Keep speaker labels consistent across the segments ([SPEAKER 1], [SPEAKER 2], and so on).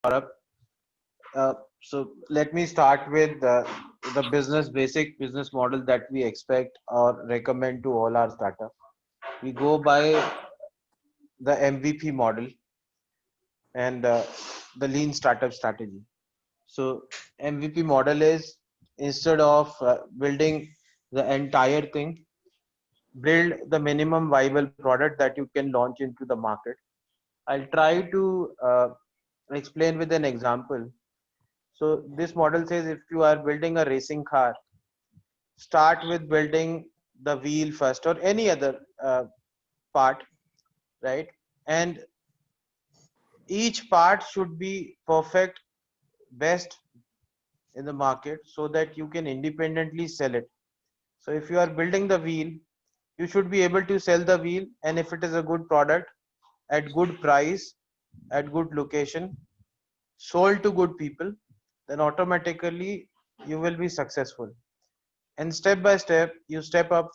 [SPEAKER 1] Saurabh. So let me start with the basic business model that we expect or recommend to all our startups. We go by the MVP model and the lean startup strategy. So MVP model is, instead of building the entire thing, build the minimum viable product that you can launch into the market. I'll try to explain with an example. So this model says if you are building a racing car, start with building the wheel first or any other part, right? And each part should be perfect, best in the market so that you can independently sell it. So if you are building the wheel, you should be able to sell the wheel, and if it is a good product at good price, at good location, sold to good people, then automatically you will be successful. And step by step, you step up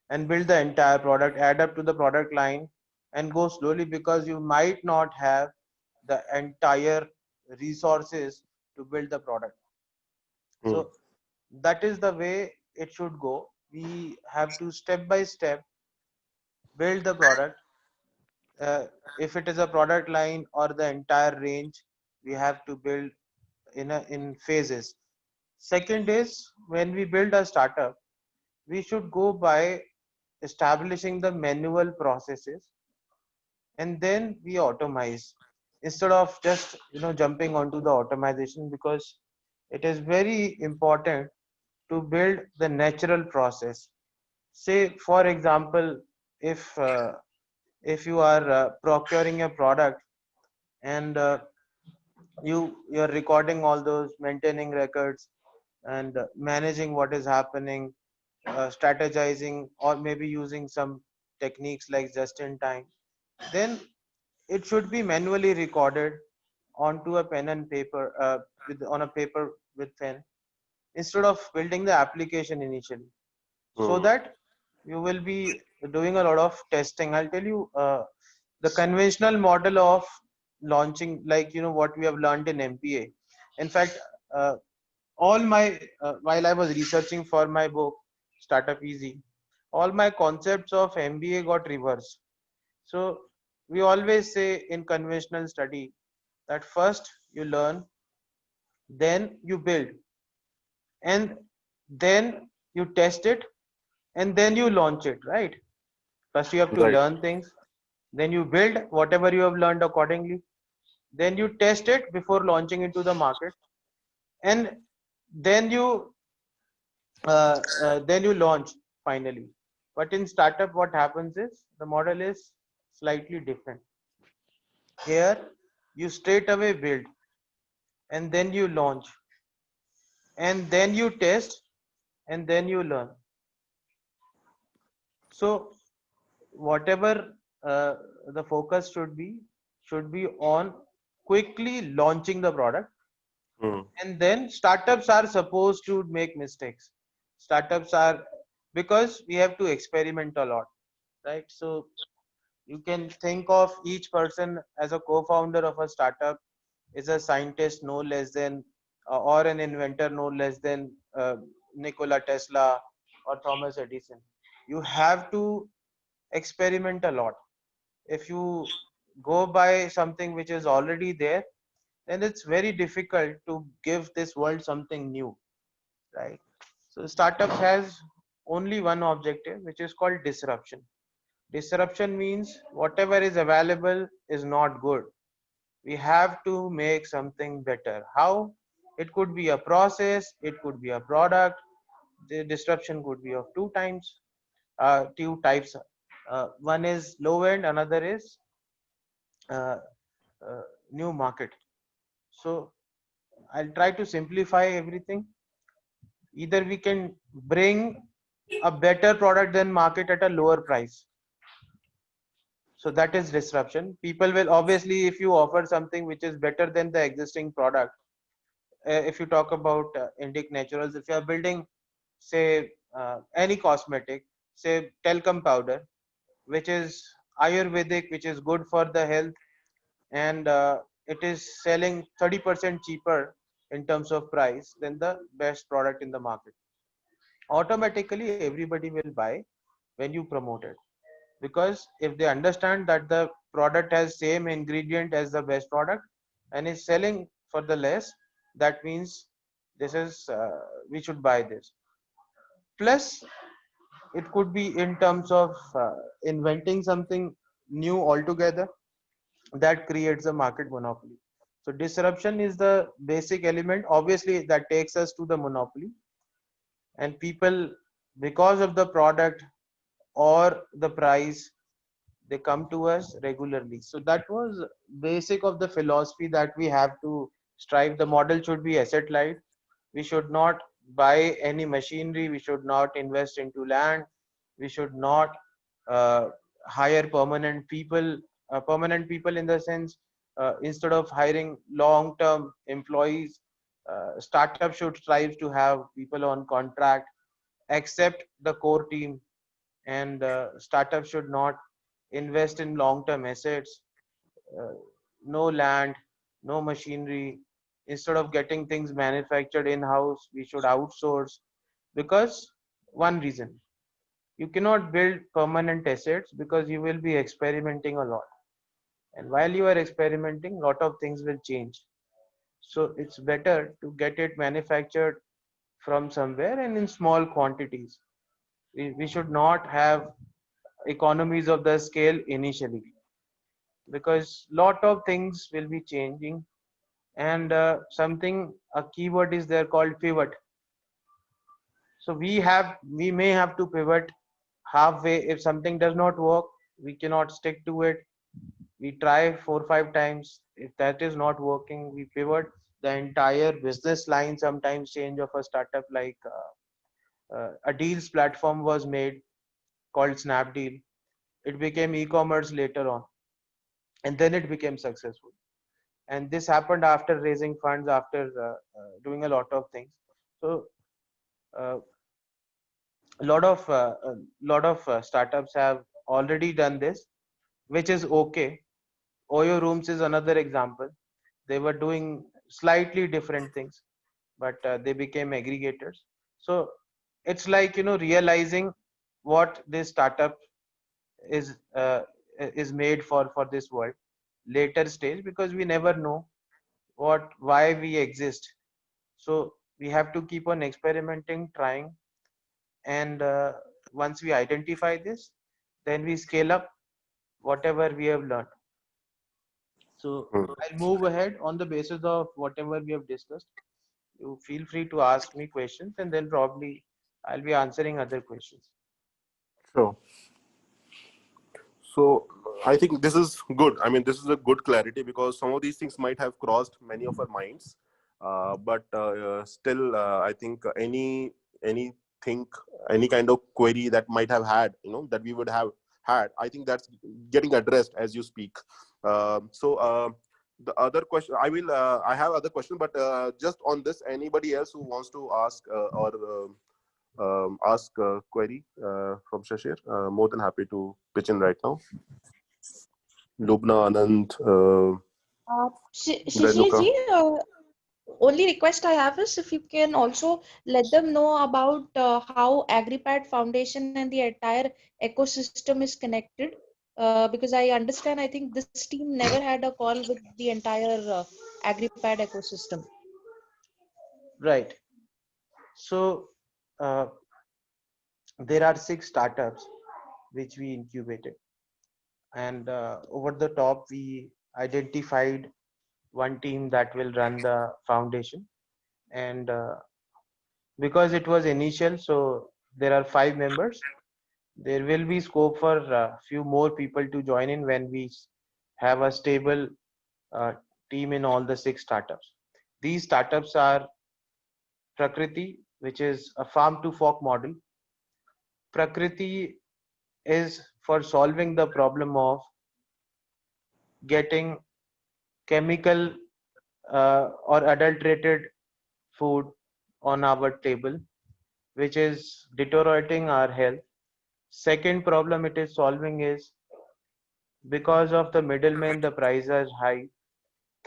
[SPEAKER 1] and build the entire product, add up to the product line, and go slowly because you might not have the entire resources to build the product.
[SPEAKER 2] Hmm.
[SPEAKER 1] So that is the way it should go. We have to step by step build the product. uh, if it is a product line or the entire range, we have to build in phases. Second is, when we build a startup, we should go by establishing the manual processes, and then we automate instead of just jumping onto the automation, because it is very important to build the natural process. Say for example, if you are procuring a product, and you're recording all those, maintaining records, and managing what is happening, strategizing, or maybe using some techniques like just in time, then it should be manually recorded onto a pen and paper, with on a paper with pen, instead of building the application initially, so
[SPEAKER 2] Hmm.
[SPEAKER 1] that you will be doing a lot of testing. I'll tell you, the conventional model of launching, like what we have learned in MPA. In fact, uh, all my while I was researching for my book Startup Easy, all my concepts of MBA got reversed. So we always say in conventional study that first you learn, then you build, and then you test it, and then you launch it, right? First you have to
[SPEAKER 2] Right.
[SPEAKER 1] learn things, then you build whatever you have learned accordingly, then you test it before launching into the market, and then you launch finally. But in startup, what happens is the model is slightly different. Here you straight away build, and then you launch, and then you test, and then you learn. So whatever the focus should be on quickly launching the product.
[SPEAKER 2] Hmm.
[SPEAKER 1] And then startups are supposed to make mistakes. Startups are, because we have to experiment a lot, right? So you can think of each person as a co-founder of a startup is a scientist no less than, or an inventor no less than, Nikola Tesla or Thomas Edison. You have to experiment a lot. If you go by something which is already there, then it's very difficult to give this world something new, right? So startup has only one objective, which is called disruption. Disruption means whatever is available is not good. We have to make something better. How? It could be a process, it could be a product. The disruption could be of two types. One is low end, another is uh, new market. So I'll try to simplify everything. Either we can bring a better product than market at a lower price. So that is disruption. People will obviously, if you offer something which is better than the existing product, if you talk about Indic Naturals, if you are building, say, any cosmetic, say talcum powder, which is Ayurvedic, which is good for the health, and it is selling 30% cheaper in terms of price than the best product in the market. Automatically everybody will buy when you promote it, because if they understand that the product has same ingredient as the best product and is selling for the less, that means this is we should buy this. Plus it could be in terms of inventing something new altogether that creates a market monopoly. So disruption is the basic element, obviously, that takes us to the monopoly. And people, because of the product or the price, they come to us regularly. So that was basic of the philosophy that we have to strive. The model should be asset light. We should not buy any machinery, we should not invest into land, we should not uh, hire permanent people in the sense, instead of hiring long term employees, startup should strive to have people on contract except the core team. And startup should not invest in long term assets, uh, no land, no machinery. Instead of getting things manufactured in house, we should outsource. Because one reason, you cannot build permanent assets because you will be experimenting a lot. And while you are experimenting, a lot of things will change. So it's better to get it manufactured from somewhere and in small quantities. We should not have economies of the scale initially, because lot of things will be changing. And something, a keyword is there called pivot. So we may have to pivot halfway. If something does not work, we cannot stick to it. We try 4 5 times. If that is not working, we pivot. The entire business line sometimes change of a startup. Like a deals platform was made called Snapdeal. It became e-commerce later on, and then it became successful. And this happened after raising funds, after doing a lot of things. So uh, a lot of startups have already done this, which is okay. Oyo Rooms is another example. They were doing slightly different things, but they became aggregators. So it's like, realizing what this startup is uh, is made for this world later stage, because we never know why we exist. So we have to keep on experimenting, trying. And once we identify this, then we scale up whatever we have learned. So
[SPEAKER 2] Hmm.
[SPEAKER 1] I'll move ahead on the basis of whatever we have discussed. You feel free to ask me questions, and then probably I'll be answering other questions.
[SPEAKER 2] Sure. So I think this is good. I mean, this is a good clarity because some of these things might have crossed many of our minds, but still, I think anything, any kind of query that might have had, that we would have had, I think that's getting addressed as you speak. So the other question, I have other question, but just on this, anybody else who wants to ask or ask a query from Shashir, more than happy to pitch in right now. Lubna, Anand,
[SPEAKER 3] Shishir
[SPEAKER 2] Renuka.
[SPEAKER 3] ji, only request I have is if you can also let them know about how AgriPad Foundation and the entire ecosystem is connected. Because I understand, I think this team never had a call with the entire AgriPad ecosystem.
[SPEAKER 1] Right. So there are 6 startups which we incubated, and over the top we identified one team that will run the foundation. And because it was initial, so there are 5 members. There will be scope for a few more people to join in when we have a stable uh, team in all the 6 startups. These startups are Prakriti, which is a farm to fork model. Prakriti is for solving the problem of getting chemical or adulterated food on our table, which is deteriorating our health. Second problem it is solving is, because of the middlemen, the prices are high.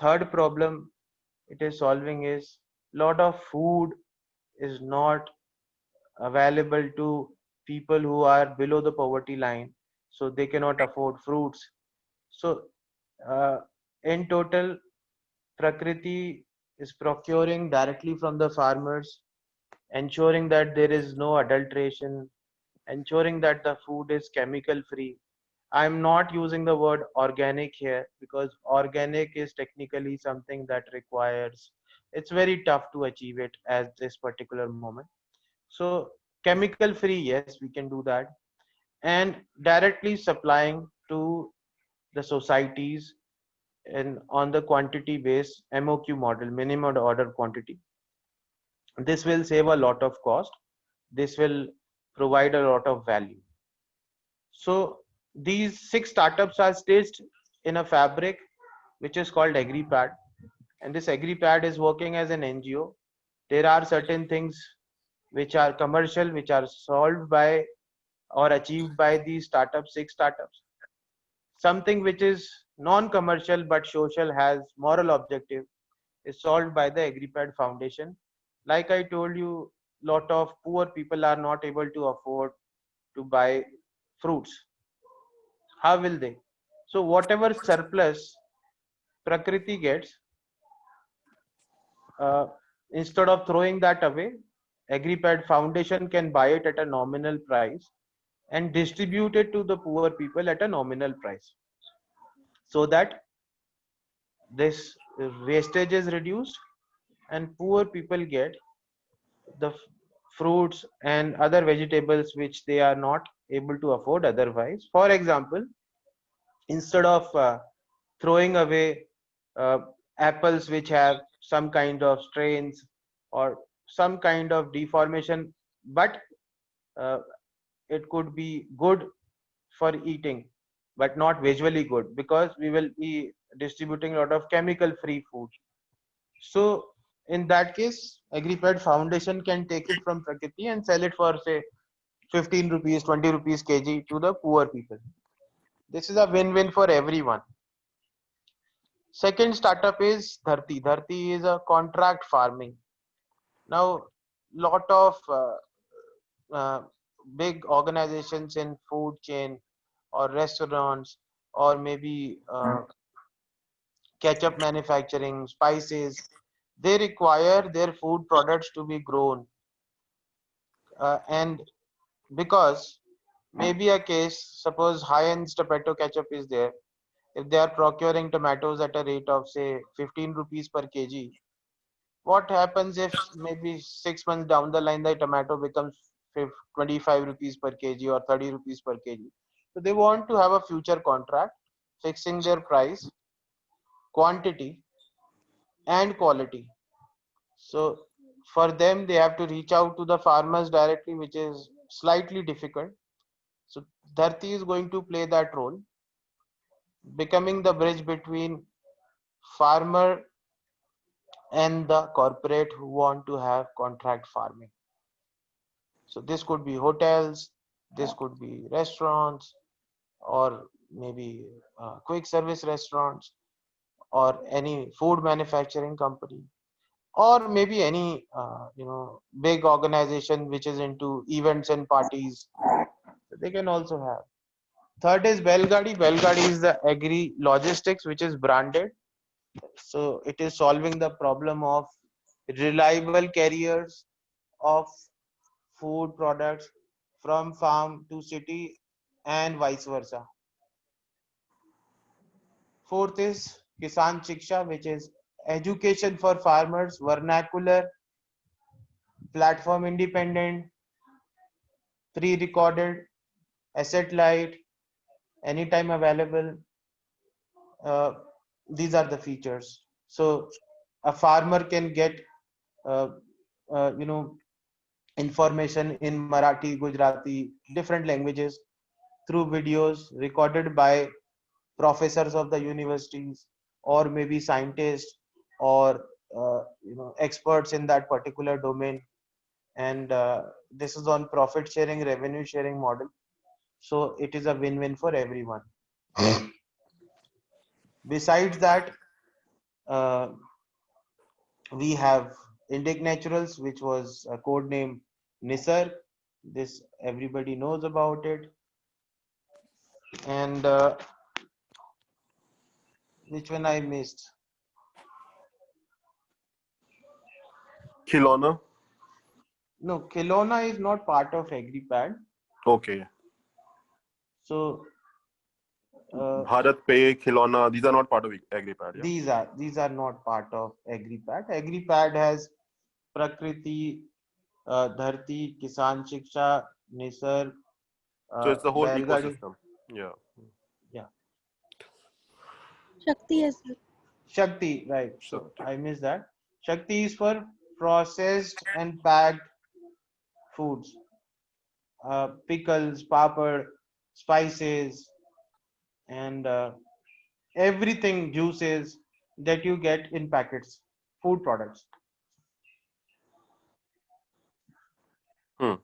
[SPEAKER 1] third problem it is solving is lot of food is not available to people who are below the poverty line, so they cannot afford fruits. So uh, in total, Prakriti is procuring directly from the farmers, ensuring that there is no adulteration, ensuring that the food is chemical free. I'm not using the word organic here because organic is technically something that requires, it's very tough to achieve it at this particular moment. So chemical free, yes, we can do that. And directly supplying to the societies in on the quantity based MOQ model, minimum order quantity. This will save a lot of cost. This will provide a lot of value. So these 6 startups are staged in a fabric which is called AgriPad, and this AgriPad is working as an NGO. There are certain things which are commercial, which are solved by or achieved by these startups, 6 startups. Something which is non-commercial but social, has moral objective, is solved by the AgriPad Foundation. Like I told you, lot of poor people are not able to afford to buy fruits. How will they? So whatever surplus Prakriti gets, uh, instead of throwing that away, AgriPad Foundation can buy it at a nominal price and distribute it to the poor people at a nominal price, so that this wastage is reduced and poor people get the fruits and other vegetables which they are not able to afford otherwise. For example, instead of throwing away uh, apples which have some kind of strains or some kind of deformation, but uh, it could be good for eating but not visually good, because we will be distributing a lot of chemical free food. So in that case, AgriPad Foundation can take it from Prakriti and sell it for say 15 rupees, 20 rupees kg to the poor people. This is a win-win for everyone. Second startup is Dharti. Dharti is a contract farming. Now, lot of uh, big organizations in food chain or restaurants or maybe ketchup manufacturing, spices, they require their food products to be grown. And because maybe a case, suppose Heinz tomato ketchup is there, if they are procuring tomatoes at a rate of say 15 rupees per kg, what happens if maybe 6 months down the line the tomato becomes 25 rupees per kg or 30 rupees per kg? So they want to have a future contract fixing their price, quantity and quality. So for them, they have to reach out to the farmers directly, which is slightly difficult. So Dharti is going to play that role, becoming the bridge between farmer and the corporate who want to have contract farming. So this could be hotels, this could be restaurants, or maybe quick service restaurants, or any food manufacturing company, or maybe any big organization which is into events and parties. So they can also have. Third is Belgadi. Belgadi is the agri logistics which is branded. So it is solving the problem of reliable carriers of food products from farm to city and vice versa. Fourth is Kisan Shiksha, which is education for farmers, vernacular, platform independent, pre-recorded, asset light, anytime available. Uh, these are the features. So a farmer can get uh, uh, you know information in Marathi, Gujarati, different languages through videos recorded by professors of the universities or maybe scientists or experts in that particular domain. And this is on profit sharing, revenue sharing model. So it is a win-win for everyone. Besides that, we have Indic Naturals, which was a code name Nisar. This everybody knows about it. And which one I missed?
[SPEAKER 2] Khilona.
[SPEAKER 1] No, Kelowna is not part of AgriPad.
[SPEAKER 2] Okay.
[SPEAKER 1] So
[SPEAKER 2] Bharat Pay, Khilona, these are not part of AgriPad, yeah?
[SPEAKER 1] these are not part of AgriPad. AgriPad has Prakriti, Dharti, Kisan Shiksha, Nisar,
[SPEAKER 2] So it's the whole
[SPEAKER 1] Belgadi.
[SPEAKER 2] ecosystem. Yeah.
[SPEAKER 1] Yeah,
[SPEAKER 3] Shakti as well.
[SPEAKER 1] Shakti, right. So
[SPEAKER 2] Shakti.
[SPEAKER 1] I missed that. Shakti is for processed and packed foods, pickles, papad, spices, and everything, juices that you get in packets, food products.
[SPEAKER 2] Hmm.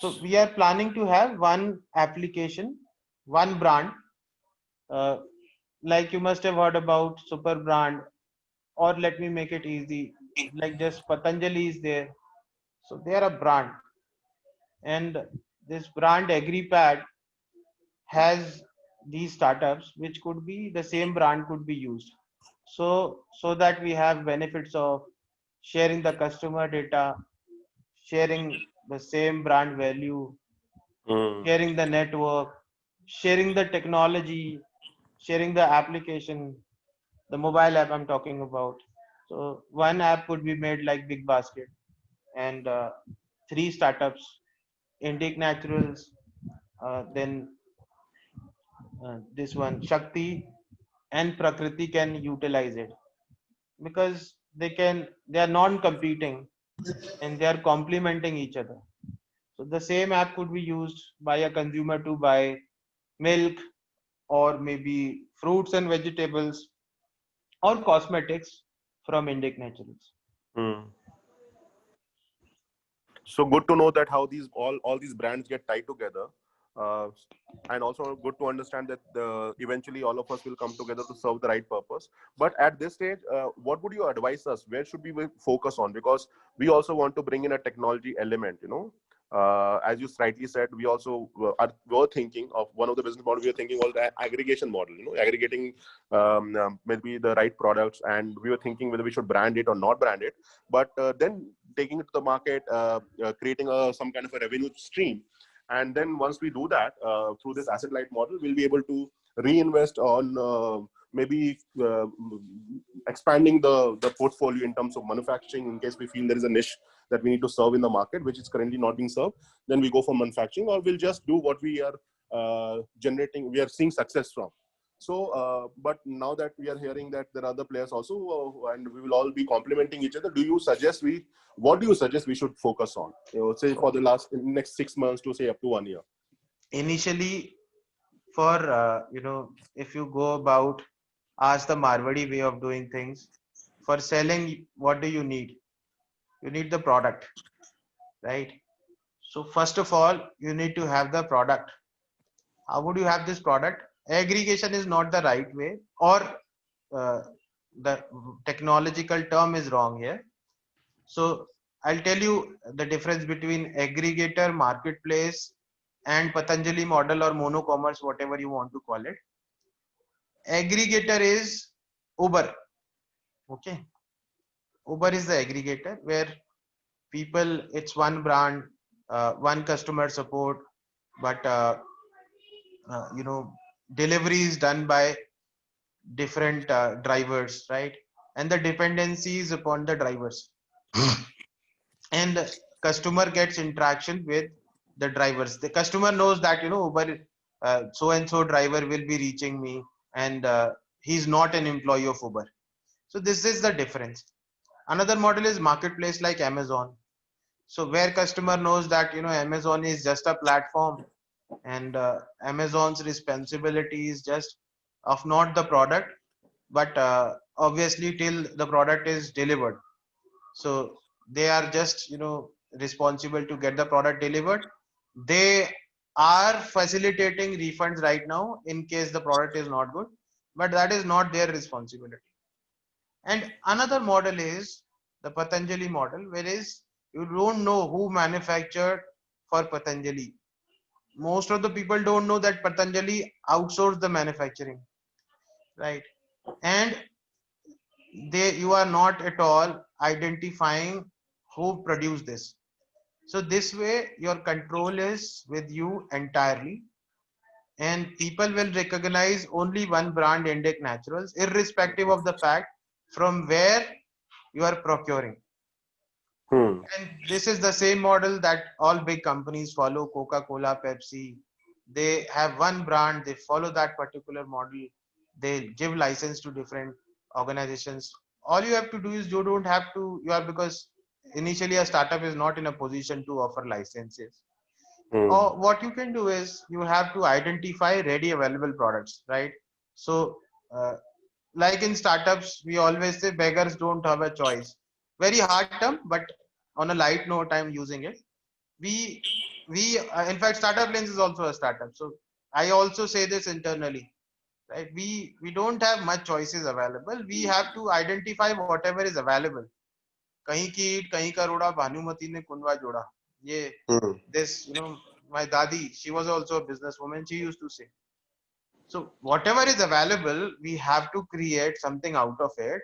[SPEAKER 1] So we are planning to have one application, one brand. Uh, like you must have heard about Super Brand, or let me make it easy, like just Patanjali is there. So they are a brand, and this brand AgriPad has these startups, which could be the same brand could be used. So that we have benefits of sharing the customer data, sharing the same brand value,
[SPEAKER 2] Hmm.
[SPEAKER 1] sharing the network, sharing the technology, sharing the application, the mobile app I'm talking about. So one app could be made like Big Basket, and three startups, Indic Naturals, then this one Shakti and Prakriti can utilize it because they are non-competing and they are complementing each other. So the same app could be used by a consumer to buy milk or maybe fruits and vegetables or cosmetics from Indic Naturals.
[SPEAKER 2] Hmm. So good to know that how these all these brands get tied together, uh, and also good to understand that eventually all of us will come together to serve the right purpose. But at this stage, what would you advise us? Where should we focus on? Because we also want to bring in a technology element. As you rightly said, we also were thinking of one of the business model we were thinking was the aggregation model. Aggregating maybe the right products, and we were thinking whether we should brand it or not brand it. But then taking it to the market, creating some kind of a revenue stream. And then once we do that through this asset light model, we'll be able to reinvest on maybe expanding the portfolio in terms of manufacturing in case we feel there is a niche that we need to serve in the market, which is currently not being served. Then we go for manufacturing, or we'll just do what we are we are seeing success from. So, but now that we are hearing that there are other players also, and we will all be complementing each other, what do you suggest we should focus on? Say for the next 6 months to say up to 1 year.
[SPEAKER 1] Initially, for if you go about ask the Marwadi way of doing things, for selling, what do you need? You need the product, right? So first of all, you need to have the product. How would you have this product? Aggregation is not the right way, or uh, the technological term is wrong here. So I'll tell you the difference between aggregator, marketplace, and Patanjali model or monocommerce, whatever you want to call it. Aggregator is Uber. Okay. Uber is the aggregator where people, it's one brand, one customer support, but delivery is done by different drivers, right? And the dependencies upon the drivers. And customer gets interaction with the drivers. The customer knows that Uber, so and so driver will be reaching me, and he's not an employee of Uber. So this is the difference. Another model is marketplace like Amazon. So where customer knows that Amazon is just a platform, and Amazon's responsibility is just of not the product, but obviously till the product is delivered. So they are just responsible to get the product delivered. They are facilitating refunds right now in case the product is not good, but that is not their responsibility. And another model is the Patanjali model, whereas you don't know who manufactured for Patanjali. Most of the people don't know that Patanjali outsourced the manufacturing, right? And you are not at all identifying who produced this. So this way your control is with you entirely, and people will recognize only one brand, Indic Naturals, irrespective of the fact from where you are procuring.
[SPEAKER 2] Hmm.
[SPEAKER 1] And this is the same model that all big companies follow. Coca-Cola, Pepsi, they have one brand, they follow that particular model, they give license to different organizations. All you have to do is, you don't have to, you are, because initially a startup is not in a position to offer licenses.
[SPEAKER 2] Hmm.
[SPEAKER 1] Or what you can do is, you have to identify ready available products, right? So like in startups, we always say beggars don't have a choice. Very hard term, but on a light note, I'm using it. We in fact, Startup Lens is also a startup. So I also say this internally, right? We don't have much choices available. We have to identify whatever is available. कहीं की ईट कहीं का रोड़ा भानुमति ने कुंडवा जोड़ा. ये
[SPEAKER 2] Hmm.
[SPEAKER 1] this, my dadi, she was also a businesswoman. She used to say, so whatever is available, we have to create something out of it,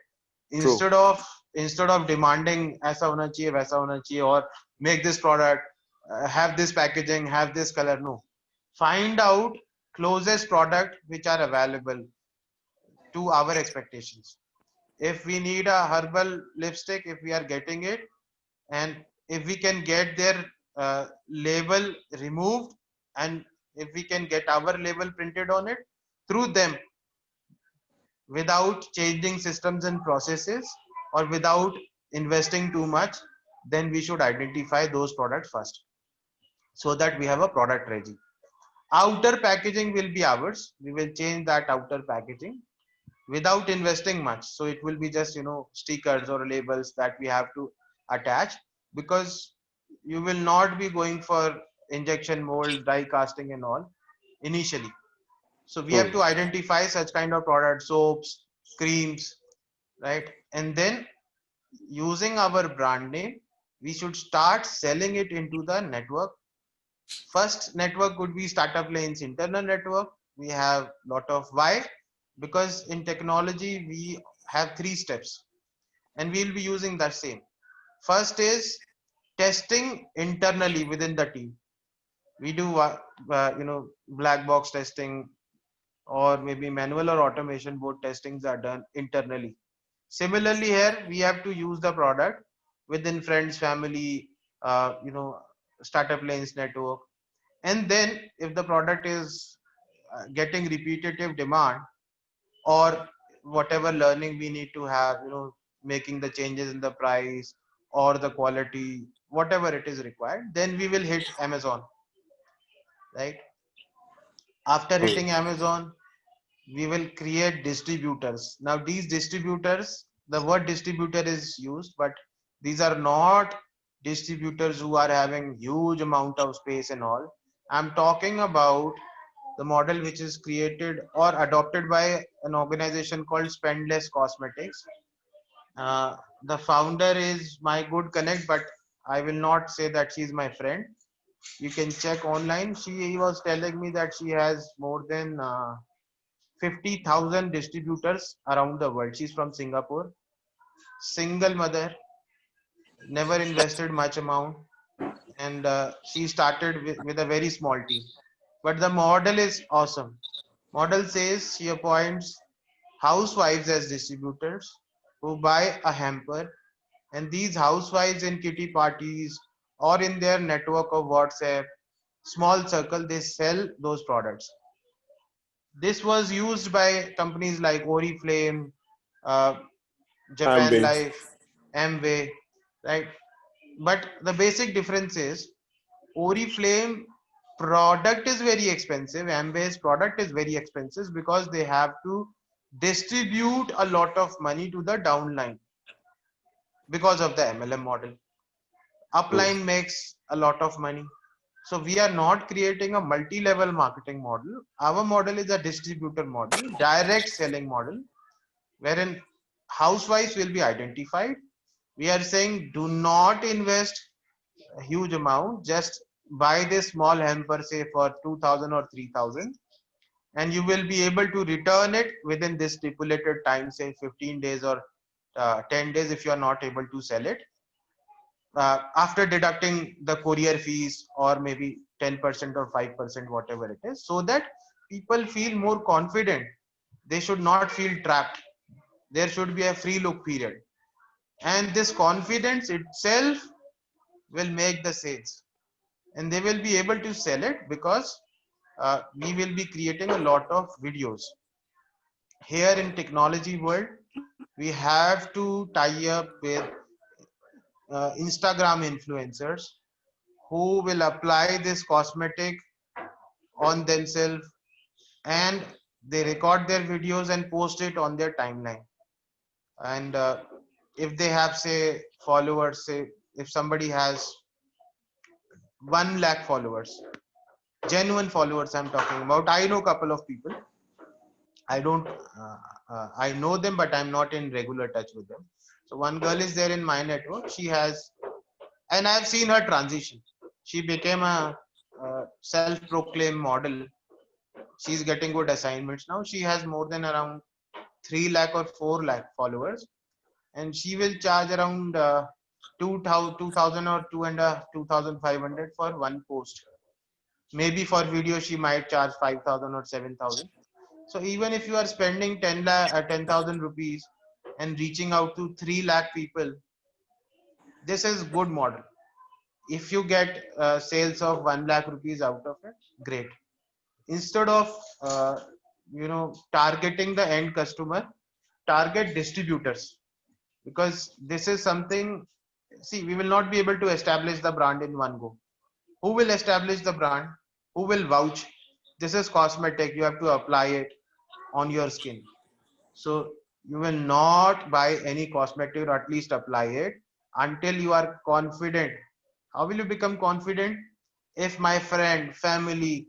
[SPEAKER 2] True.
[SPEAKER 1] instead of demanding ऐसा होना चाहिए वैसा होना चाहिए, or make this product, have this packaging, have this color. No, find out closest product which are available to our expectations. If we need a herbal lipstick, if we are getting it, and if we can get their label removed, and if we can get our label printed on it through them, without changing systems and processes, or without investing too much, then we should identify those products first, so that we have a product ready. Outer packaging will be ours. We will change that outer packaging without investing much. So it will be just, stickers or labels that we have to attach, because you will not be going for injection mold, die casting and all initially. So we have
[SPEAKER 2] Hmm.
[SPEAKER 1] to identify such kind of products, soaps, creams, right? And then, using our brand name, we should start selling it into the network. First network could be Startup Lane's internal network. We have lot of why, because in technology we have 3 steps, and we'll be using that same. First is testing internally within the team. We do black box testing, or maybe manual or automation, both testings are done internally. Similarly here, we have to use the product within friends, family, Startup Lanes network. And then if the product is getting repetitive demand, or whatever learning we need to have, making the changes in the price or the quality, whatever it is required, then we will hit Amazon, right? After
[SPEAKER 2] Hmm.
[SPEAKER 1] hitting Amazon, we will create distributors. Now these distributors, the word distributor is used, but these are not distributors who are having huge amount of space and all. I'm talking about the model which is created or adopted by an organization called Spendless Cosmetics. The founder is my good connect, but I will not say that she's my friend. You can check online. She was telling me that she has more than 50,000 distributors around the world. She's from Singapore, single mother, never invested much amount, and she started with a very small team. But the model is awesome. Model says she appoints housewives as distributors who buy a hamper, and these housewives in kitty parties or in their network of WhatsApp, small circle, they sell those products. This was used by companies like Oriflame, uh, Japan
[SPEAKER 2] Amway.
[SPEAKER 1] Life, Amway, right? But the basic difference is, Oriflame product is very expensive. Amway's product is very expensive because they have to distribute a lot of money to the downline because of the MLM model.
[SPEAKER 2] Hmm.
[SPEAKER 1] Upline makes a lot of money. So we are not creating a multi-level marketing model. Our model is a distributor model, direct selling model, wherein housewives will be identified. We are saying do not invest a huge amount, just buy this small hamper, say for 2000 or 3000, and you will be able to return it within this stipulated time, say 15 days or 10 days if you are not able to sell it, after deducting the courier fees or maybe 10% or 5%, whatever it is, so that people feel more confident. They should not feel trapped. There should be a free look period. And this confidence itself will make the sales. And they will be able to sell it because we will be creating a lot of videos. Here in technology world, we have to tie up with Instagram influencers who will apply this cosmetic on themselves, and they record their videos and post it on their timeline. And if they have, say, followers, say if somebody has 1 lakh followers, genuine followers I'm talking about. I know a couple of people. I don't I know them, but I'm not in regular touch with them. So one girl is there in my network. She has, and I've seen her transition. She became a self-proclaimed model. She's getting good assignments now. She has more than around 3 lakh or 4 lakh followers, and she will charge around 2000 or 2500 for one post. Maybe for video she might charge 5000 or 7000. So even if you are spending 10,000 rupees and reaching out to 3 lakh people, this is good model. If you get sales of 1 lakh rupees out of it, great. Instead of targeting the end customer, target distributors, because this is something. See, we will not be able to establish the brand in one go. Who will establish the brand? Who will vouch? This is cosmetic, you have to apply it on your skin. So you will not buy any cosmetic, or at least apply it, until you are confident. How will you become confident? If my friend, family,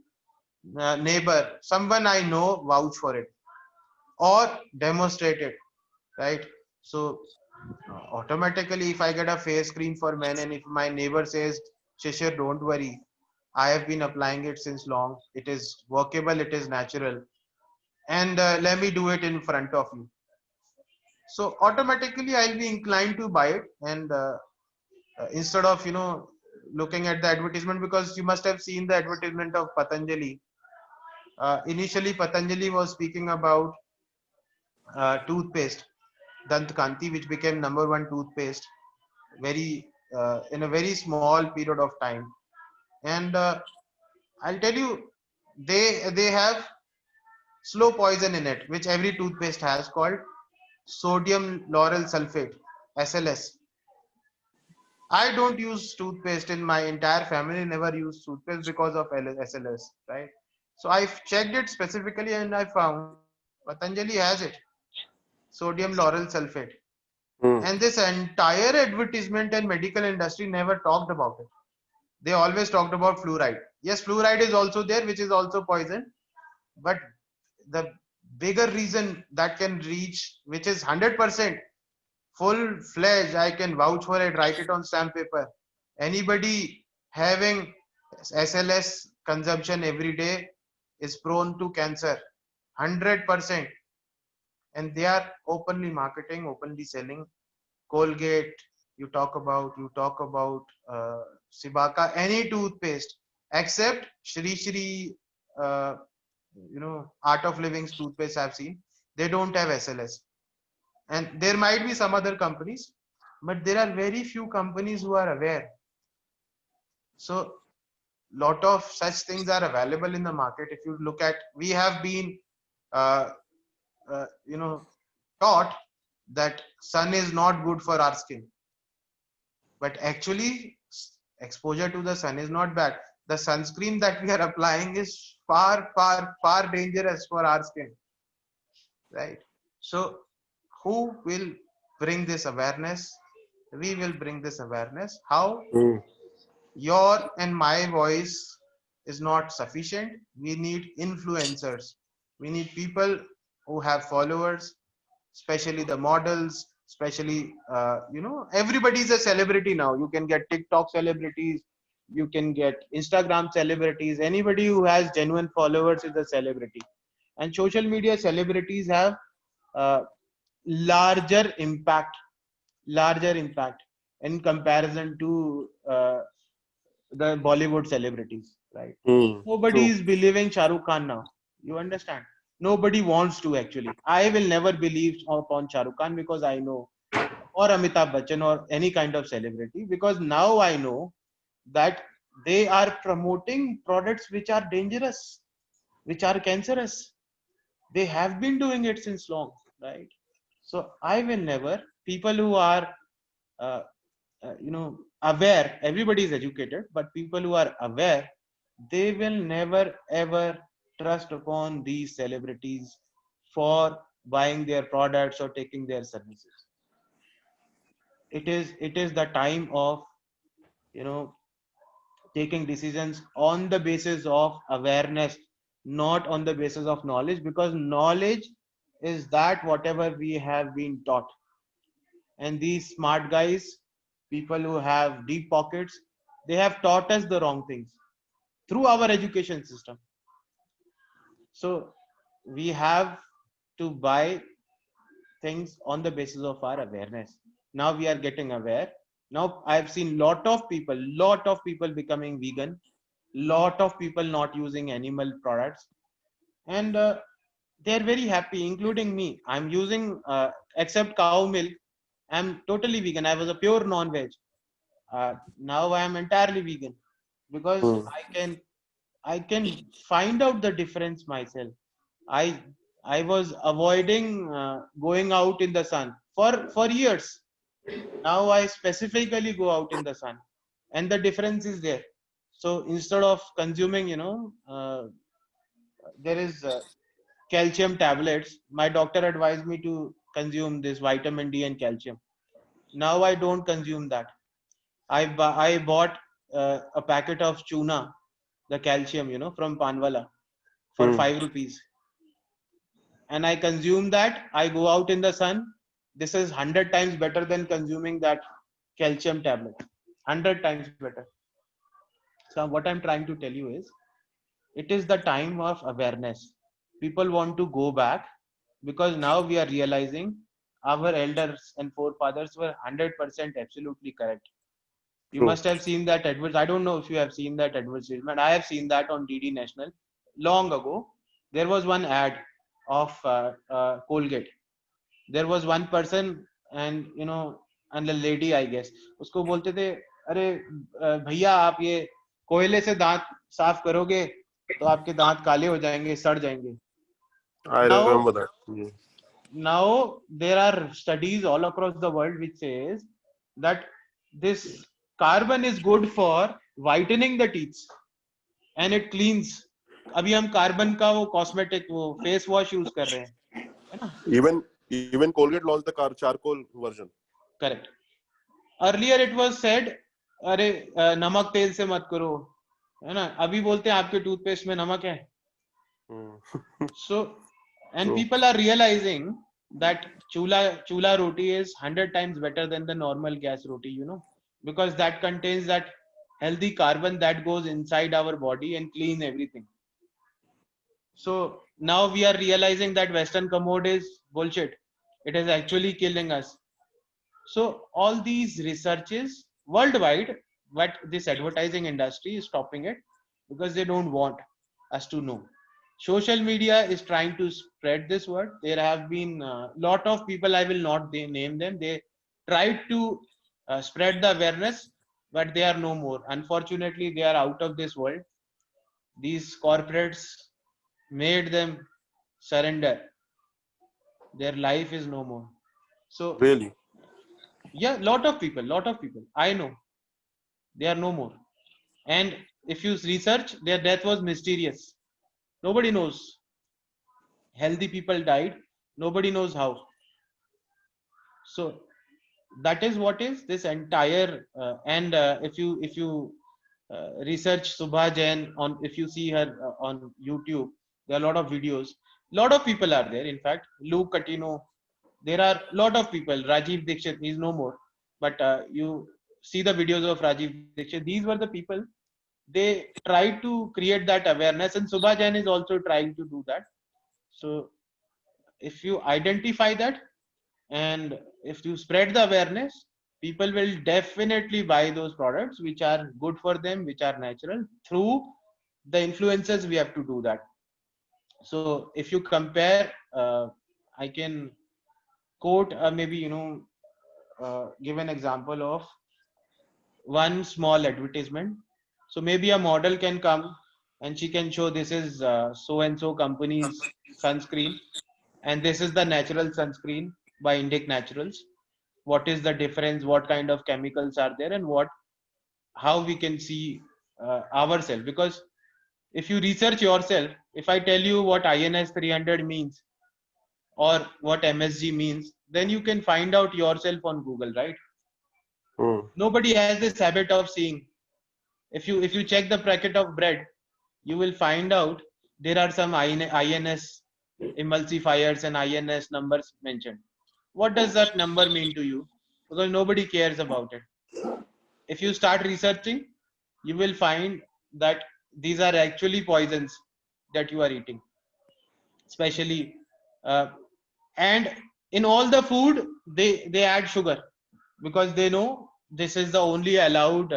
[SPEAKER 1] neighbor, someone I know vouch for it or demonstrate it, right? So automatically, if I get a face cream for men, and if my neighbor says, Shishir, don't worry, I have been applying it since long, it is workable, it is natural, and let me do it in front of you. So automatically I'll be inclined to buy it, and instead of looking at the advertisement, because you must have seen the advertisement of Patanjali. Initially Patanjali was speaking about toothpaste Dant Kanti, which became #1 toothpaste very in a very small period of time. And I'll tell you, they have slow poison in it, which every toothpaste has, called sodium lauryl sulfate, SLS. I don't use toothpaste. In my entire family never used toothpaste because of SLS, right? So I've checked it specifically and I found Patanjali has it, sodium lauryl sulfate.
[SPEAKER 2] Hmm.
[SPEAKER 1] And this entire advertisement and medical industry never talked about it. They always talked about fluoride. Yes, fluoride is also there, which is also poison. But the bigger reason that can reach, which is 100% full fledged, I can vouch for it, write it on stamp paper. Anybody having SLS consumption every day is prone to cancer, 100%. And they are openly marketing, openly selling. Colgate, you talk about Sibaka, any toothpaste except Shri Shri, uh, Art of Living's toothpaste I've seen. They don't have SLS. And there might be some other companies, but there are very few companies who are aware. So lot of such things are available in the market. If you look at, we have been uh, uh, you know taught that sun is not good for our skin, but actually exposure to the sun is not bad. The sunscreen that we are applying is far dangerous for our skin, right? So who will bring this awareness? We will bring this awareness. How?
[SPEAKER 2] Hmm.
[SPEAKER 1] your and my voice is not sufficient. We need influencers. We need people who have followers, especially the models, especially everybody is a celebrity now. You can get TikTok celebrities, you can get Instagram celebrities. Anybody who has genuine followers is a celebrity. And social media celebrities have uh, larger impact, larger impact in comparison to the Bollywood celebrities, right? Nobody
[SPEAKER 2] True.
[SPEAKER 1] is believing Shah Rukh Khan now. You understand? Nobody wants to actually. I will never believe upon Shah Rukh Khan because I know, or Amitabh Bachchan or any kind of celebrity, because now I know that they are promoting products which are dangerous, which are cancerous. They have been doing it since long, right? So I will never. People who are uh, aware, everybody is educated, but people who are aware, they will never ever trust upon these celebrities for buying their products or taking their services. It is the time of you know taking decisions on the basis of awareness, not on the basis of knowledge, because knowledge is that whatever we have been taught. And these smart guys, people who have deep pockets, they have taught us the wrong things through our education system. So we have to buy things on the basis of our awareness. Now we are getting aware. Now I've seen lot of people becoming vegan, lot of people not using animal products, and they're very happy, including me. I'm using except cow milk. I'm totally vegan. I was a pure non-veg. Now I am entirely vegan because
[SPEAKER 2] Hmm.
[SPEAKER 1] I can find out the difference myself. I I was avoiding going out in the sun for years. Now I specifically go out in the sun, and the difference is there. So instead of consuming, there is calcium tablets. My doctor advised me to consume this vitamin D and calcium. Now I don't consume that. I bought a packet of tuna, the calcium, from Panwala for
[SPEAKER 2] Hmm.
[SPEAKER 1] 5 rupees, and I consume that. I go out in the sun. This is 100 times better than consuming that calcium tablet. 100 times better. So what I'm trying to tell you is, it is the time of awareness. People want to go back because now we are realizing our elders and forefathers were 100% absolutely correct. You
[SPEAKER 2] True.
[SPEAKER 1] must have seen that advert. I don't know if you have seen that advertisement. I have seen that on DD National long ago. There was one ad of Colgate. There was one person, and a lady, I guess. उसको बोलते थे, अरे भैया आप ये कोयले से दांत साफ करोगे तो आपके दांत काले हो जाएंगे, सड़ जाएंगे.
[SPEAKER 2] I
[SPEAKER 1] Now,
[SPEAKER 2] remember that. Hmm.
[SPEAKER 1] now there are studies all across the world which says that this carbon is good for whitening the teeth and it cleans. अभी हम कार्बन का वो कॉस्मेटिक वो फेस वॉश यूज कर रहे हैं, है ना?
[SPEAKER 2] Even Colgate launched the charcoal version.
[SPEAKER 1] Correct. Earlier it was said, अरे नमक तेल से मत करो, है ना? अभी बोलते हैं आपके टूथपेस्ट में नमक है.
[SPEAKER 2] Hmm.
[SPEAKER 1] So, and
[SPEAKER 2] True.
[SPEAKER 1] people are realizing that chula roti is 100 times better than the normal gas roti, because that contains that healthy carbon that goes inside our body and clean everything. So now we are realizing that Western commode is bullshit. It is actually killing us. So all these researches worldwide, but this advertising industry is stopping it because they don't want us to know. Social media is trying to spread this word. There have been a lot of people, I will not name them, they tried to spread the awareness, but they are no more. Unfortunately, they are out of this world. These corporates made them surrender. Their life is no more. So
[SPEAKER 2] Really.
[SPEAKER 1] yeah, lot of people I know, they are no more. And if you research, their death was mysterious. Nobody knows. Healthy people died, nobody knows how. So that is what is this entire and if you research Subha Jain on, if you see her on YouTube, there are a lot of videos. Lot of people are there. In fact, Luke Catino, there are a lot of people. Rajiv Dixit, he's no more, but you see the videos of Rajiv Dixit. These were the people. They tried to create that awareness, and Subha Jain is also trying to do that. So if you identify that and if you spread the awareness, people will definitely buy those products which are good for them, which are natural. Through the influencers, we have to do that. So if you compare, I can quote, maybe, give an example of one small advertisement. So maybe a model can come and she can show, this is so and so company's sunscreen, and this is the natural sunscreen by Indic Naturals. What is the difference? What kind of chemicals are there, and how we can see ourselves? Because if you research yourself, if I tell you what INS 300 means or what MSG means, then you can find out yourself on Google, right?
[SPEAKER 2] Hmm.
[SPEAKER 1] Nobody has this habit of seeing. If you check the packet of bread, you will find out there are some INS emulsifiers and INS numbers mentioned. What does that number mean to you? Because nobody cares about it. If you start researching, you will find that these are actually poisons that you are eating, especially uh, and in all the food they add sugar, because they know this is the only allowed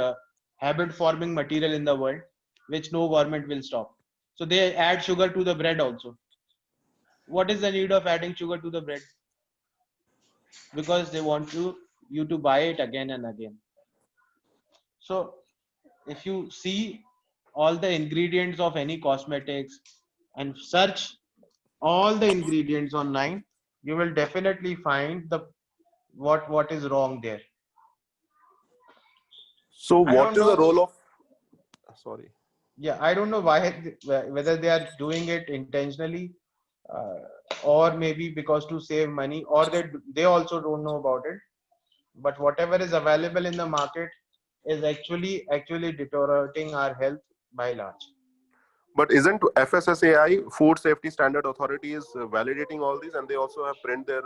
[SPEAKER 1] habit forming material in the world, which no government will stop. So they add sugar to the bread also. What is the need of adding sugar to the bread? Because they want you to buy it again and again. So if you see all the ingredients of any cosmetics and search all the ingredients online, you will definitely find the what is wrong there.
[SPEAKER 2] So
[SPEAKER 1] I
[SPEAKER 2] what
[SPEAKER 1] don't
[SPEAKER 2] is the
[SPEAKER 1] know.
[SPEAKER 2] role of, sorry.
[SPEAKER 1] Yeah, I don't know why, whether they are doing it intentionally, uh, or maybe because to save money, or they also don't know about it. But whatever is available in the market is actually deteriorating our health by large.
[SPEAKER 2] But isn't FSSAI, Food Safety Standard Authority, is validating all these, and they also have print their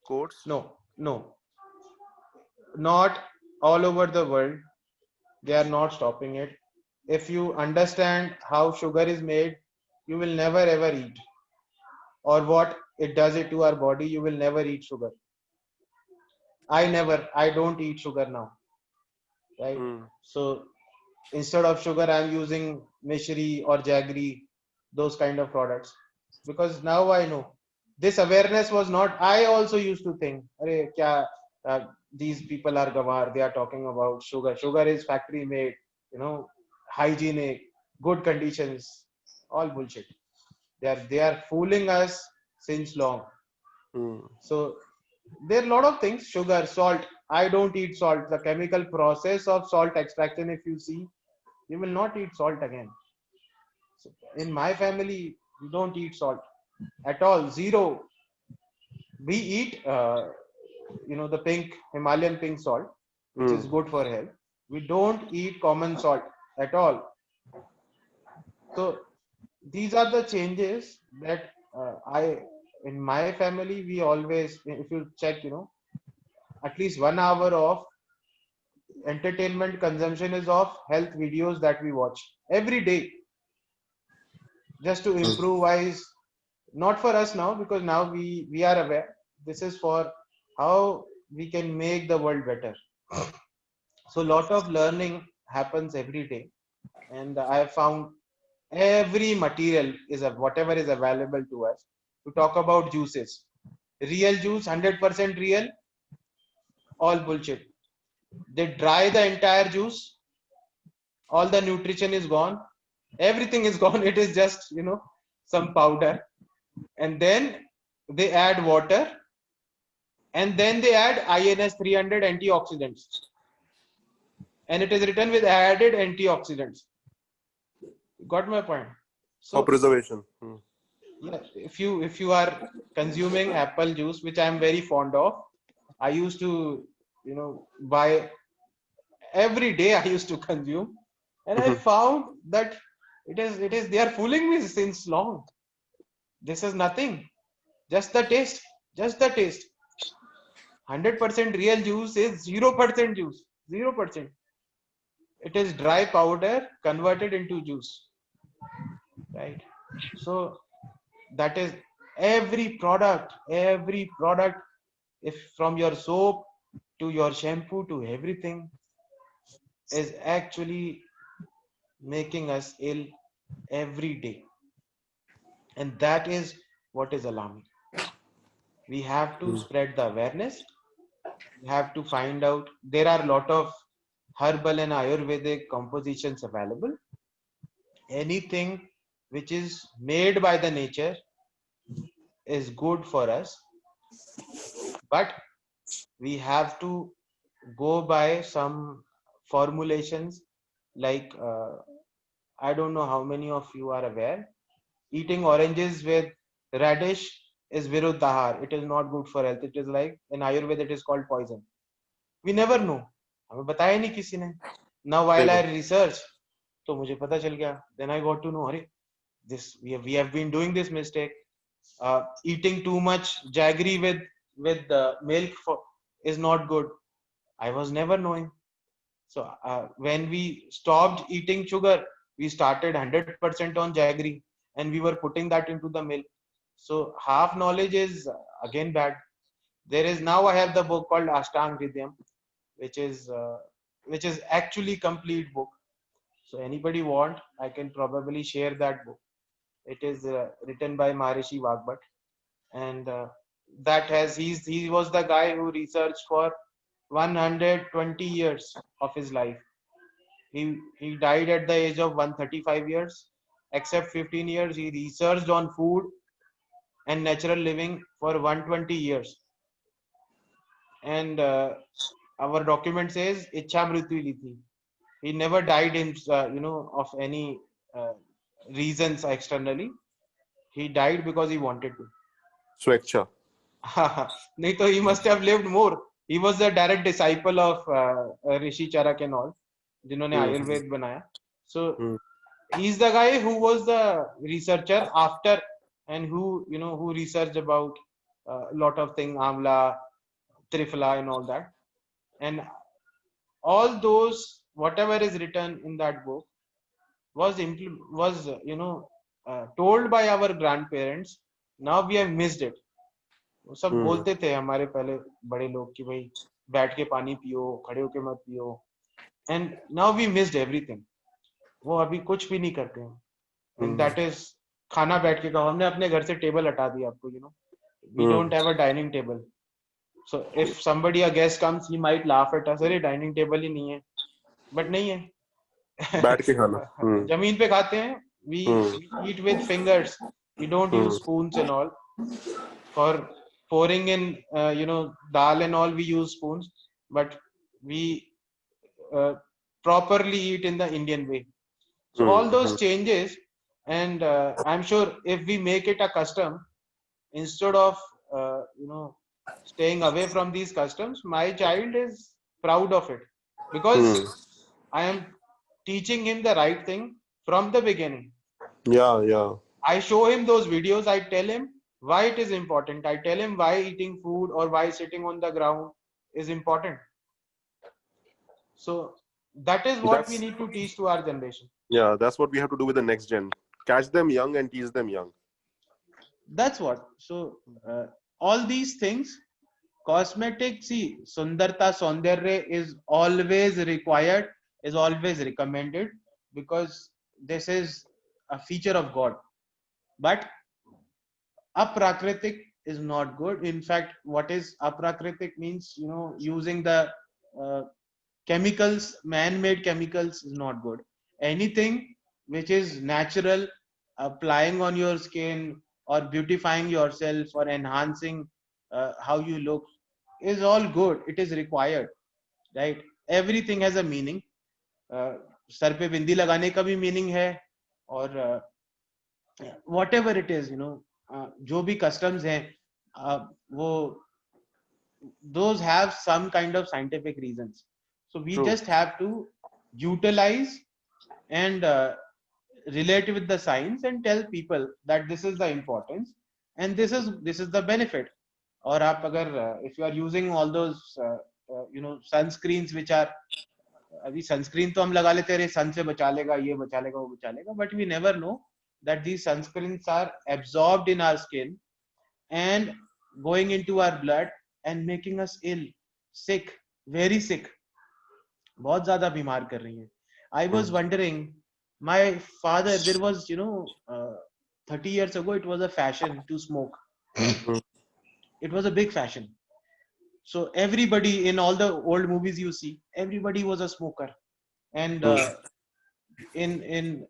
[SPEAKER 2] codes?
[SPEAKER 1] No, not all over the world. They are not stopping it. If you understand how sugar is made, you will never ever eat, or what it does it to our body, you will never eat sugar. I don't eat sugar now, right?
[SPEAKER 2] Hmm.
[SPEAKER 1] So instead of sugar, I'm using Mishri or Jaggery, those kind of products, because now I know. This awareness was not. I also used to think, Arey, kya, these people are gawar. They are talking about sugar. Sugar is factory made, hygienic, good conditions. All bullshit. They are fooling us since long.
[SPEAKER 2] Hmm.
[SPEAKER 1] So there are a lot of things. Sugar, salt. I don't eat salt. The chemical process of salt extraction, if you see, you will not eat salt again. So in my family, we don't eat salt at all. Zero. We eat, the pink Himalayan pink salt, which
[SPEAKER 2] Hmm.
[SPEAKER 1] is good for health. We don't eat common salt at all. So these are the changes that in my family, we always, if you check, at least 1 hour of entertainment consumption is of health videos that we watch every day, just to improvise. Not for us now, because now we are aware. This is for how we can make the world better. So a lot of learning happens every day, and I have found every material is whatever is available to us. To talk about juices, real juice, 100% real, all bullshit. They dry the entire juice, all the nutrition is gone, everything is gone. It is just some powder, and then they add water, and then they add INS 300 antioxidants, and it is written with added antioxidants. Got my point?
[SPEAKER 2] For
[SPEAKER 1] So
[SPEAKER 2] preservation. Hmm.
[SPEAKER 1] yeah, if you are consuming apple juice, which I am very fond of, I used to buy every day I used to consume, and I found that it is they are fooling me since long. This is nothing, just the taste, just the taste. 100% real juice is 0% juice, 0%. It is dry powder converted into juice, right? So that is every product, if from your soap to your shampoo to everything, is actually making us ill every day, and that is what is alarming. We have to spread the awareness. We have to find out. There are a lot of herbal and ayurvedic compositions available. Anything which is made by the nature is good for us, but we have to go by some formulations, like I don't know how many of you are aware, eating oranges with radish is viruddhahar. It is not good for health. It is like in Ayurveda, it is called poison. We never know. हमें बताया नहीं किसी ने. Now while I research, तो मुझे पता चल गया. Then I got to know, अरे this we have been doing this mistake. Eating too much jaggery with milk is not good. I was never knowing. So when we stopped eating sugar, we started 100% on jaggery, and we were putting that into the milk. So half knowledge is again bad. There is now I have the book called Ashtang Hridayam, which is actually complete book. So anybody want, I can probably share that book. It is written by Maharishi Vagbhat, and that has he was the guy who researched for 120 years of his life. He died at the age of 135 years. Except 15 years, he researched on food and natural living for 120 years. And our document says Ichha Mrityu Lithi. He never died in of any reasons externally. He died because he wanted to.
[SPEAKER 2] Sweksha.
[SPEAKER 1] नहीं तो he must have lived more. He was a direct disciple of Rishi Charak and all, जिन्होंने आयुर्वेद बनाया. So he's the guy who was the researcher after, and who researched about a lot of things, Amla, Triphala and all that. And all those, whatever is written in that book was told by our grandparents. Now we have missed it. वो सब बोलते थे हमारे पहले बड़े लोग कि भाई बैठ के पानी पियो, खड़े होके मत पियो, and now we missed everything. वो अभी कुछ भी नहीं करते हैं. And that is खाना बैठ के खाओ. हमने अपने घर से टेबल हटा दिया आपको, we don't have a dining table. So if somebody, a guest comes, he might laugh at us, अरे dining table ही नहीं है. But नहीं है.
[SPEAKER 2] बैठ के खाना.
[SPEAKER 1] जमीन पे खाते हैं. We eat with fingers. We don't use spoons and all. For pouring in dal and all, we use spoons, but we properly eat in the Indian way. So all those changes, and I'm sure if we make it a custom, instead of staying away from these customs, my child is proud of it, because I am teaching him the right thing from the beginning.
[SPEAKER 2] Yeah.
[SPEAKER 1] I show him those videos. I tell him why it is important. I tell him why eating food or why sitting on the ground is important. So that is what we need to teach to our generation.
[SPEAKER 2] Yeah, that's what we have to do with the next gen. Catch them young and teach them young.
[SPEAKER 1] That's what. So all these things, cosmetics, see, sundarta, saundarya is always required, is always recommended, because this is a feature of God. But aprakritik is not good. In fact, what is aprakritik means, using the chemicals, man-made chemicals is not good. Anything which is natural, applying on your skin or beautifying yourself or enhancing how you look is all good. It is required, right? Everything has a meaning. Sir पे बिंदी लगाने का भी meaning है, और whatever it is, जो भी customs हैं, वो those have some kind of scientific reasons. So we
[SPEAKER 2] True.
[SPEAKER 1] just have to utilize and relate with the science and tell people that this is the importance and this is the benefit. Or आप अगर if you are using all those sunscreens which are अभी sunscreen तो हम लगा लेते हैं sun से बचा लेगा ये बचा लेगा वो बचा लेगा, but we never know that these sunscreens are absorbed in our skin and going into our blood and making us ill, sick, very sick, बहुत ज्यादा बीमार कर रही हैं. I was wondering, my father, there was 30 years ago it was a fashion to smoke. It was a big fashion. So everybody in all the old movies you see, everybody was a smoker. And in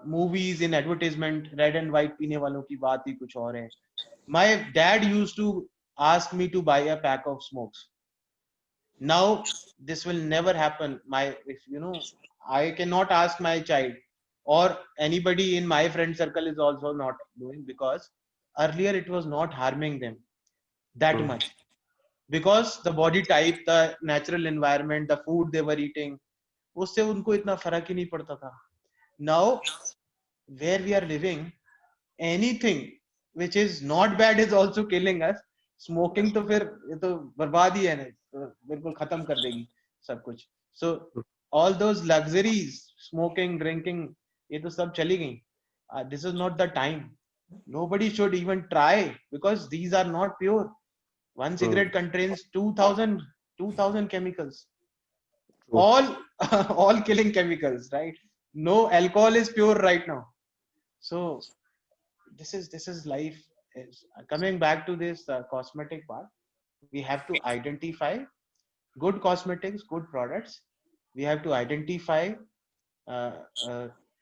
[SPEAKER 1] movies, in advertisement, red and white पीने वालों की बात ही कुछ और है. My dad used to ask me to buy a pack of smokes. Now this will never happen. I cannot ask my child, or anybody in my friend circle is also not doing, because earlier it was not harming them that much, because the body type, the natural environment, the food they were eating, उससे उनको इतना फर्क ही नहीं पड़ता था. Now where we are living, anything which is not bad is also killing us. Smoking तो फिर ये तो बर्बाद ही है ना, बिल्कुल खत्म कर देगी सब कुछ. So all those luxuries, smoking, drinking, ये तो सब चली गई. This is not the time. Nobody should even try, because these are not pure. One cigarette contains 2000 chemicals, all all killing chemicals, right? No alcohol is pure right now. So this is life. Coming back to this cosmetic part, we have to identify good cosmetics, good products. We have to identify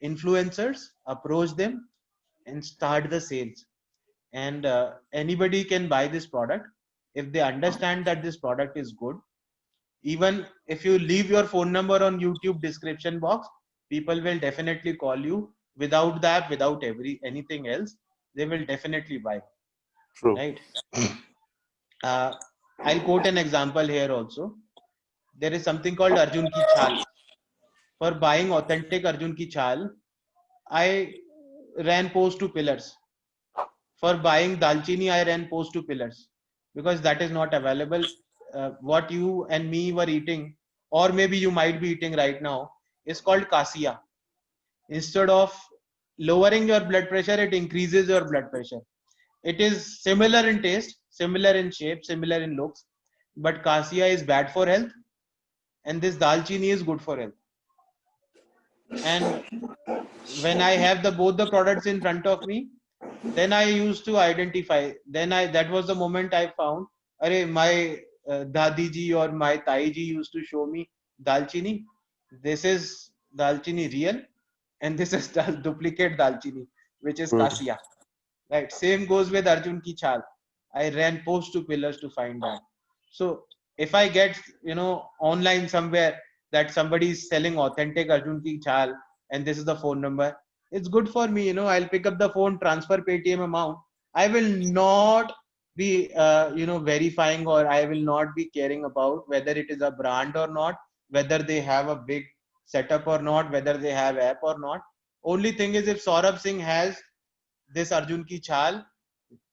[SPEAKER 1] influencers, approach them, and start the sales. And anybody can buy this product if they understand that this product is good. Even if you leave your phone number on YouTube description box, people will definitely call you. Without that, without anything else, they will definitely buy.
[SPEAKER 2] True.
[SPEAKER 1] Right? I'll quote an example here also. There is something called Arjun Ki Chhal. For buying authentic Arjun Ki Chhal, I ran post to pillars. For buying Dalchini, I ran post to pillars, because that is not available. What you and me were eating, or maybe you might be eating right now, is called Cassia. Instead of lowering your blood pressure, it increases your blood pressure. It is similar in taste, similar in shape, similar in looks, but Cassia is bad for health, and this Dalchini is good for health. And when I have both the products in front of me, then I used to identify. That was the moment I found, my Dadi ji or my Tai ji used to show me Dalchini. This is Dalchini real, and this is duplicate Dalchini, which is Cassia. Right. Same goes with Arjun Ki Chhal. I ran post to pillars to find that. So if I get online somewhere that somebody is selling authentic Arjun Ki Chhal and this is the phone number, it's good for me. I'll pick up the phone, transfer Paytm amount. I will not be verifying, or I will not be caring about whether it is a brand or not, whether they have a big setup or not, whether they have app or not. Only thing is, if Saurabh Singh has this Arjun Ki Chhal,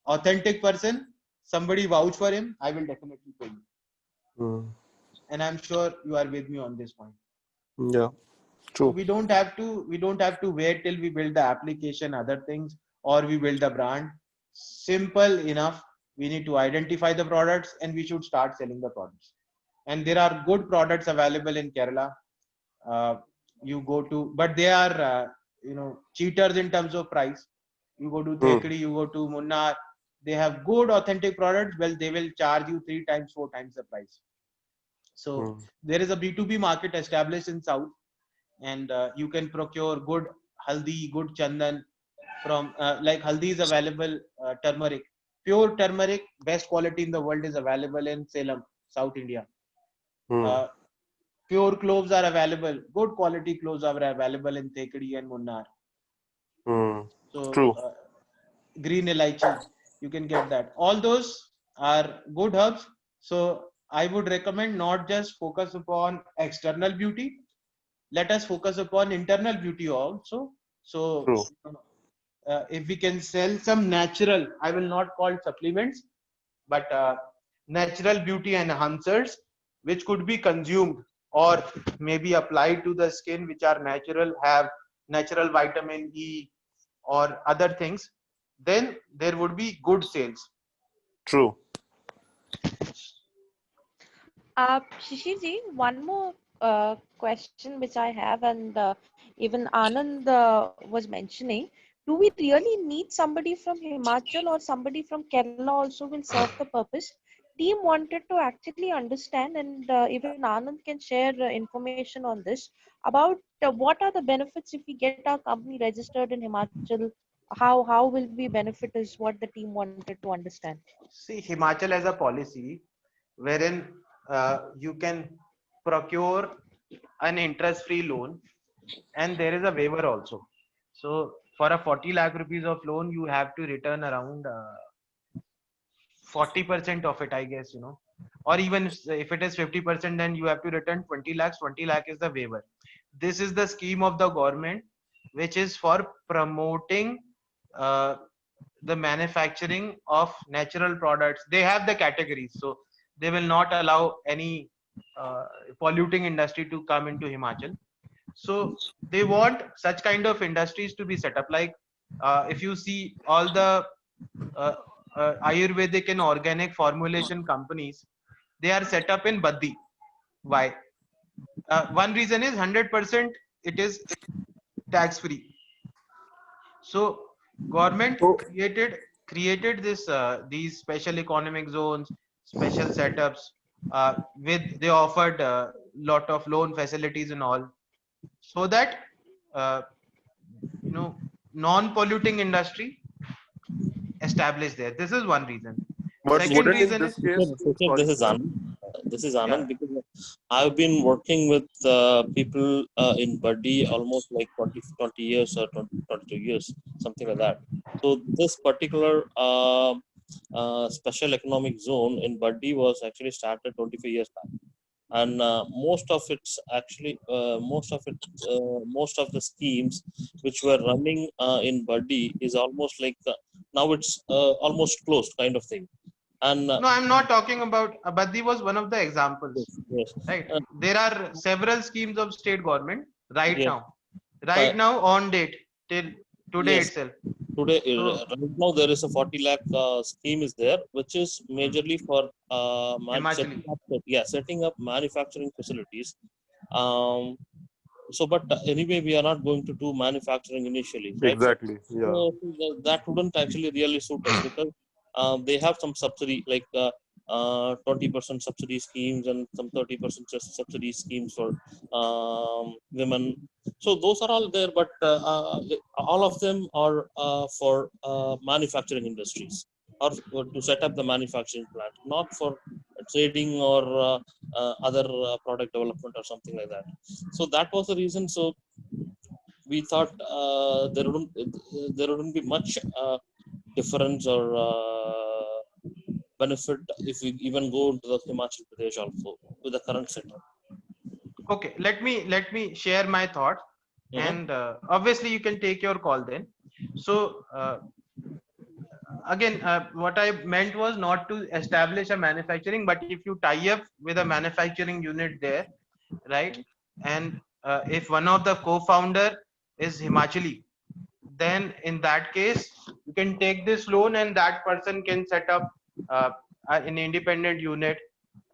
[SPEAKER 1] authentic person, somebody vouch for him, I will definitely pay you. And I'm sure you are with me on this point.
[SPEAKER 2] Yeah, true.
[SPEAKER 1] So we don't have to wait till we build the application, other things, or we build the brand. Simple enough. We need to identify the products, and we should start selling the products. And there are good products available in Kerala. You go to, but they are cheaters in terms of price. You go to Thekri, you go to Munnar, they have good authentic products. Well, they will charge you 3 times, 4 times the price. So there is a B2B market established in South, and you can procure good haldi, good chandan from like haldi is available, turmeric, pure turmeric, best quality in the world is available in Salem, South India. Pure cloves are available, good quality cloves are available in Thekri and Munnar. So
[SPEAKER 2] True.
[SPEAKER 1] Green elaichi, you can get that. All those are good herbs. So I would recommend not just focus upon external beauty. Let us focus upon internal beauty also. So,
[SPEAKER 2] True.
[SPEAKER 1] if we can sell some natural, I will not call supplements, but natural beauty enhancers, which could be consumed or maybe applied to the skin, which are natural, have natural vitamin E or other things, then there would be good sales.
[SPEAKER 2] True.
[SPEAKER 3] Shishir ji, one more question which I have, and even Anand was mentioning. Do we really need somebody from Himachal or somebody from Kerala also will serve the purpose? Team wanted to actually understand, and even Anand can share information on this about what are the benefits if we get our company registered in Himachal. How will we benefit is what the team wanted to understand.
[SPEAKER 1] See, Himachal has a policy wherein you can procure an interest-free loan, and there is a waiver also. So for a 40 lakh rupees of loan, you have to return around 40% of it, I guess, or even if it is 50%, then you have to return 20 lakhs. 20 lakh is the waiver. This is the scheme of the government, which is for promoting uh, the manufacturing of natural products. They have the categories, so they will not allow any polluting industry to come into Himachal. So they want such kind of industries to be set up. Like if you see all the uh, Ayurvedic and organic formulation companies, they are set up in Baddi. Why? One reason is 100% it is tax free. So government
[SPEAKER 2] So
[SPEAKER 1] created this these special economic zones, special setups. With they offered a lot of loan facilities and all, so that uh, you know non-polluting industry established there. This is one reason.
[SPEAKER 2] but
[SPEAKER 1] Second
[SPEAKER 2] wouldn't in
[SPEAKER 1] reason
[SPEAKER 2] this
[SPEAKER 1] is,
[SPEAKER 2] case,
[SPEAKER 4] Shishir,
[SPEAKER 2] sorry
[SPEAKER 4] this
[SPEAKER 2] to
[SPEAKER 4] is
[SPEAKER 2] interrupt.
[SPEAKER 4] Anand. This is
[SPEAKER 1] yeah.
[SPEAKER 4] Anand because I've been working with people in Buddy almost like 20 years or 22 years, something like
[SPEAKER 1] Mhm.
[SPEAKER 4] that. So this particular special economic zone in Buddy was actually started 25 years back, and most of the schemes which were running in Buddy is almost like now it's almost closed kind of thing. And
[SPEAKER 1] No, I'm not talking about. Baddi was one of the examples,
[SPEAKER 4] yes, yes.
[SPEAKER 1] right? There are several schemes of state government right
[SPEAKER 4] Yes,
[SPEAKER 1] now, right now on date till today
[SPEAKER 4] yes.
[SPEAKER 1] itself.
[SPEAKER 4] Today,
[SPEAKER 1] So
[SPEAKER 4] right now, there is a 40 lakh scheme is there, which is
[SPEAKER 1] hmm,
[SPEAKER 4] majorly for
[SPEAKER 1] Himachali.
[SPEAKER 4] setting up manufacturing facilities. Um, but anyway, we are not going to do manufacturing initially, right, sir?
[SPEAKER 2] Exactly. Yeah.
[SPEAKER 4] So that wouldn't actually really suit us because they have some subsidy like 20% subsidy schemes and some 30% subsidy schemes for women. So those are all there, but all of them are for manufacturing industries or to set up the manufacturing plant, not for trading or other product development or something like that. So that was the reason. So we thought there wouldn't be much difference or benefit if we even go into the Himachal Pradesh also with the current setup.
[SPEAKER 1] Okay, let me share my thoughts,
[SPEAKER 4] Mm-hmm.
[SPEAKER 1] and obviously you can take your call then. So again, what I meant was not to establish a manufacturing, but if you tie up with a manufacturing unit there, right? And if one of the co-founder is Himachali, then in that case you can take this loan, and that person can set up uh, an independent unit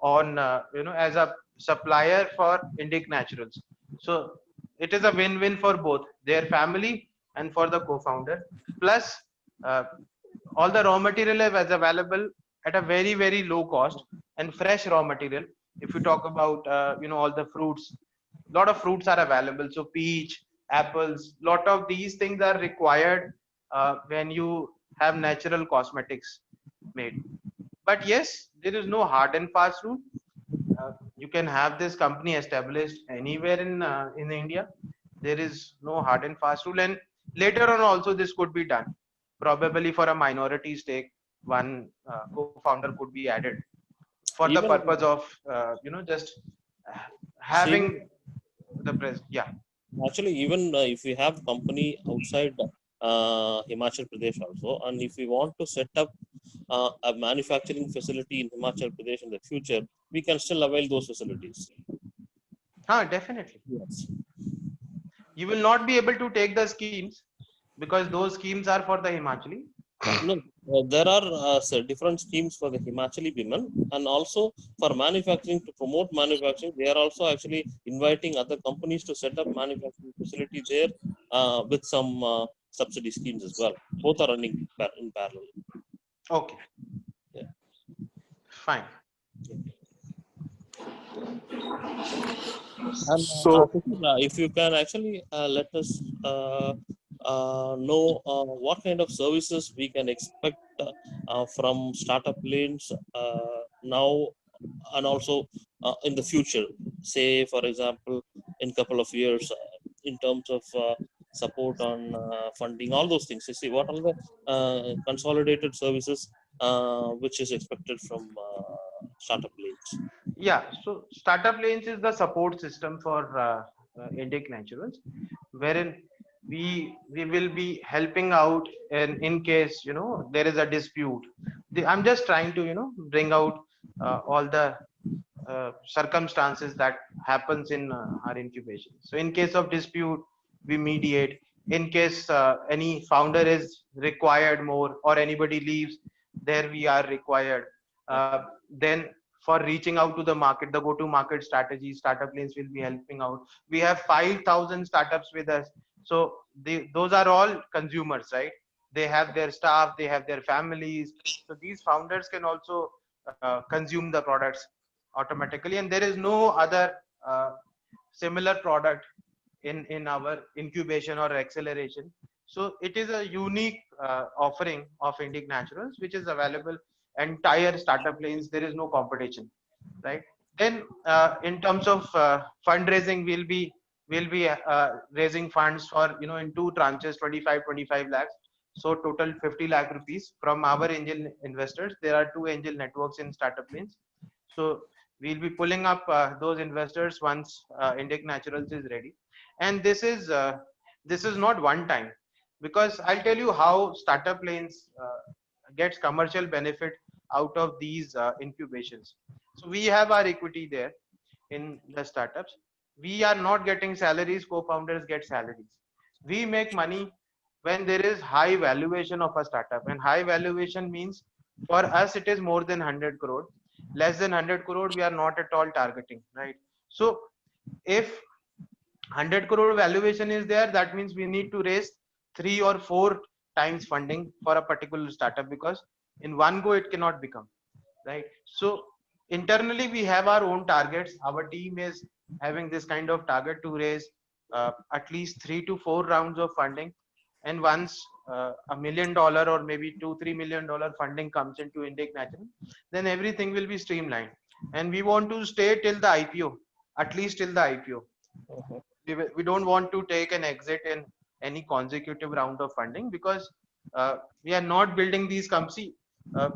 [SPEAKER 1] on as a supplier for Indic Naturals. So it is a win-win for both their family and for the co-founder. Plus, uh, all the raw material is available at a very very low cost, and fresh raw material. If you talk about all the fruits, lot of fruits are available. So peach, apples, lot of these things are required when you have natural cosmetics made. But yes, there is no hard and fast rule. You can have this company established anywhere in India. There is no hard and fast rule, and later on also this could be done. Probably for a minority stake, one co-founder could be added. for the
[SPEAKER 4] Even
[SPEAKER 1] purpose of just having
[SPEAKER 4] same.
[SPEAKER 1] the press. Yeah.
[SPEAKER 4] Actually, even if we have company outside Himachal Pradesh also, and if we want to set up a manufacturing facility in Himachal Pradesh in the future, we can still avail those facilities.
[SPEAKER 1] Definitely.
[SPEAKER 4] Yes.
[SPEAKER 1] You will not be able to take the schemes because those schemes are for the Himachali.
[SPEAKER 4] No, there are different schemes for the Himachali women, and also for manufacturing, to promote manufacturing. They are also actually inviting other companies to set up manufacturing facility there with some subsidy schemes as well. Both are running in parallel.
[SPEAKER 1] Okay.
[SPEAKER 4] Yeah.
[SPEAKER 1] Fine.
[SPEAKER 4] And
[SPEAKER 2] So
[SPEAKER 4] Tushar, if you can actually let us know what kind of services we can expect from startup lanes now and also in the future, say for example in couple of years in terms of support on funding, all those things. You see, what are the consolidated services which is expected from startup lanes?
[SPEAKER 1] Yeah. So startup lanes is the support system for Indic Naturals, wherein we will be helping out in case there is a dispute. I'm just trying to bring out all the circumstances that happens in our incubation. So in case of dispute, we mediate. In case any founder is required more or anybody leaves, there we are required. Then for reaching out to the market, the go-to market strategy, startup lanes will be helping out. We have 5,000 startups with us. So those are all consumers, right? They have their staff, they have their families. So these founders can also consume the products automatically, and there is no other uh, similar product in our incubation or acceleration. So it is a unique offering of Indic Naturals, which is available entire startup lanes. There is no competition, right? Then in terms of fundraising, we'll be raising funds for in two tranches, 25 lakhs. So total 50 lakh rupees from our angel investors. There are two angel networks in startup lanes. So we'll be pulling up those investors once Indic Naturals is ready. And this is not one time, because I'll tell you how startup lanes gets commercial benefit out of these incubations. So we have our equity there in the startups. We are not getting salaries, co-founders get salaries. We make money when there is high valuation of a startup, and high valuation means for us it is more than 100 crore. Less than 100 crore we are not at all targeting, right? So if 100 crore valuation is there, that means we need to raise 3 or 4 times funding for a particular startup, because in one go it cannot become, right? So internally we have our own targets. Our team is having this kind of target to raise at least 3 to 4 rounds of funding. And once $1 million or maybe $2-3 million funding comes into Indic Natural, then everything will be streamlined. And we want to stay till the IPO, at least till the IPO. We don't want to take an exit in any consecutive round of funding, because we are not building these companies. Uh,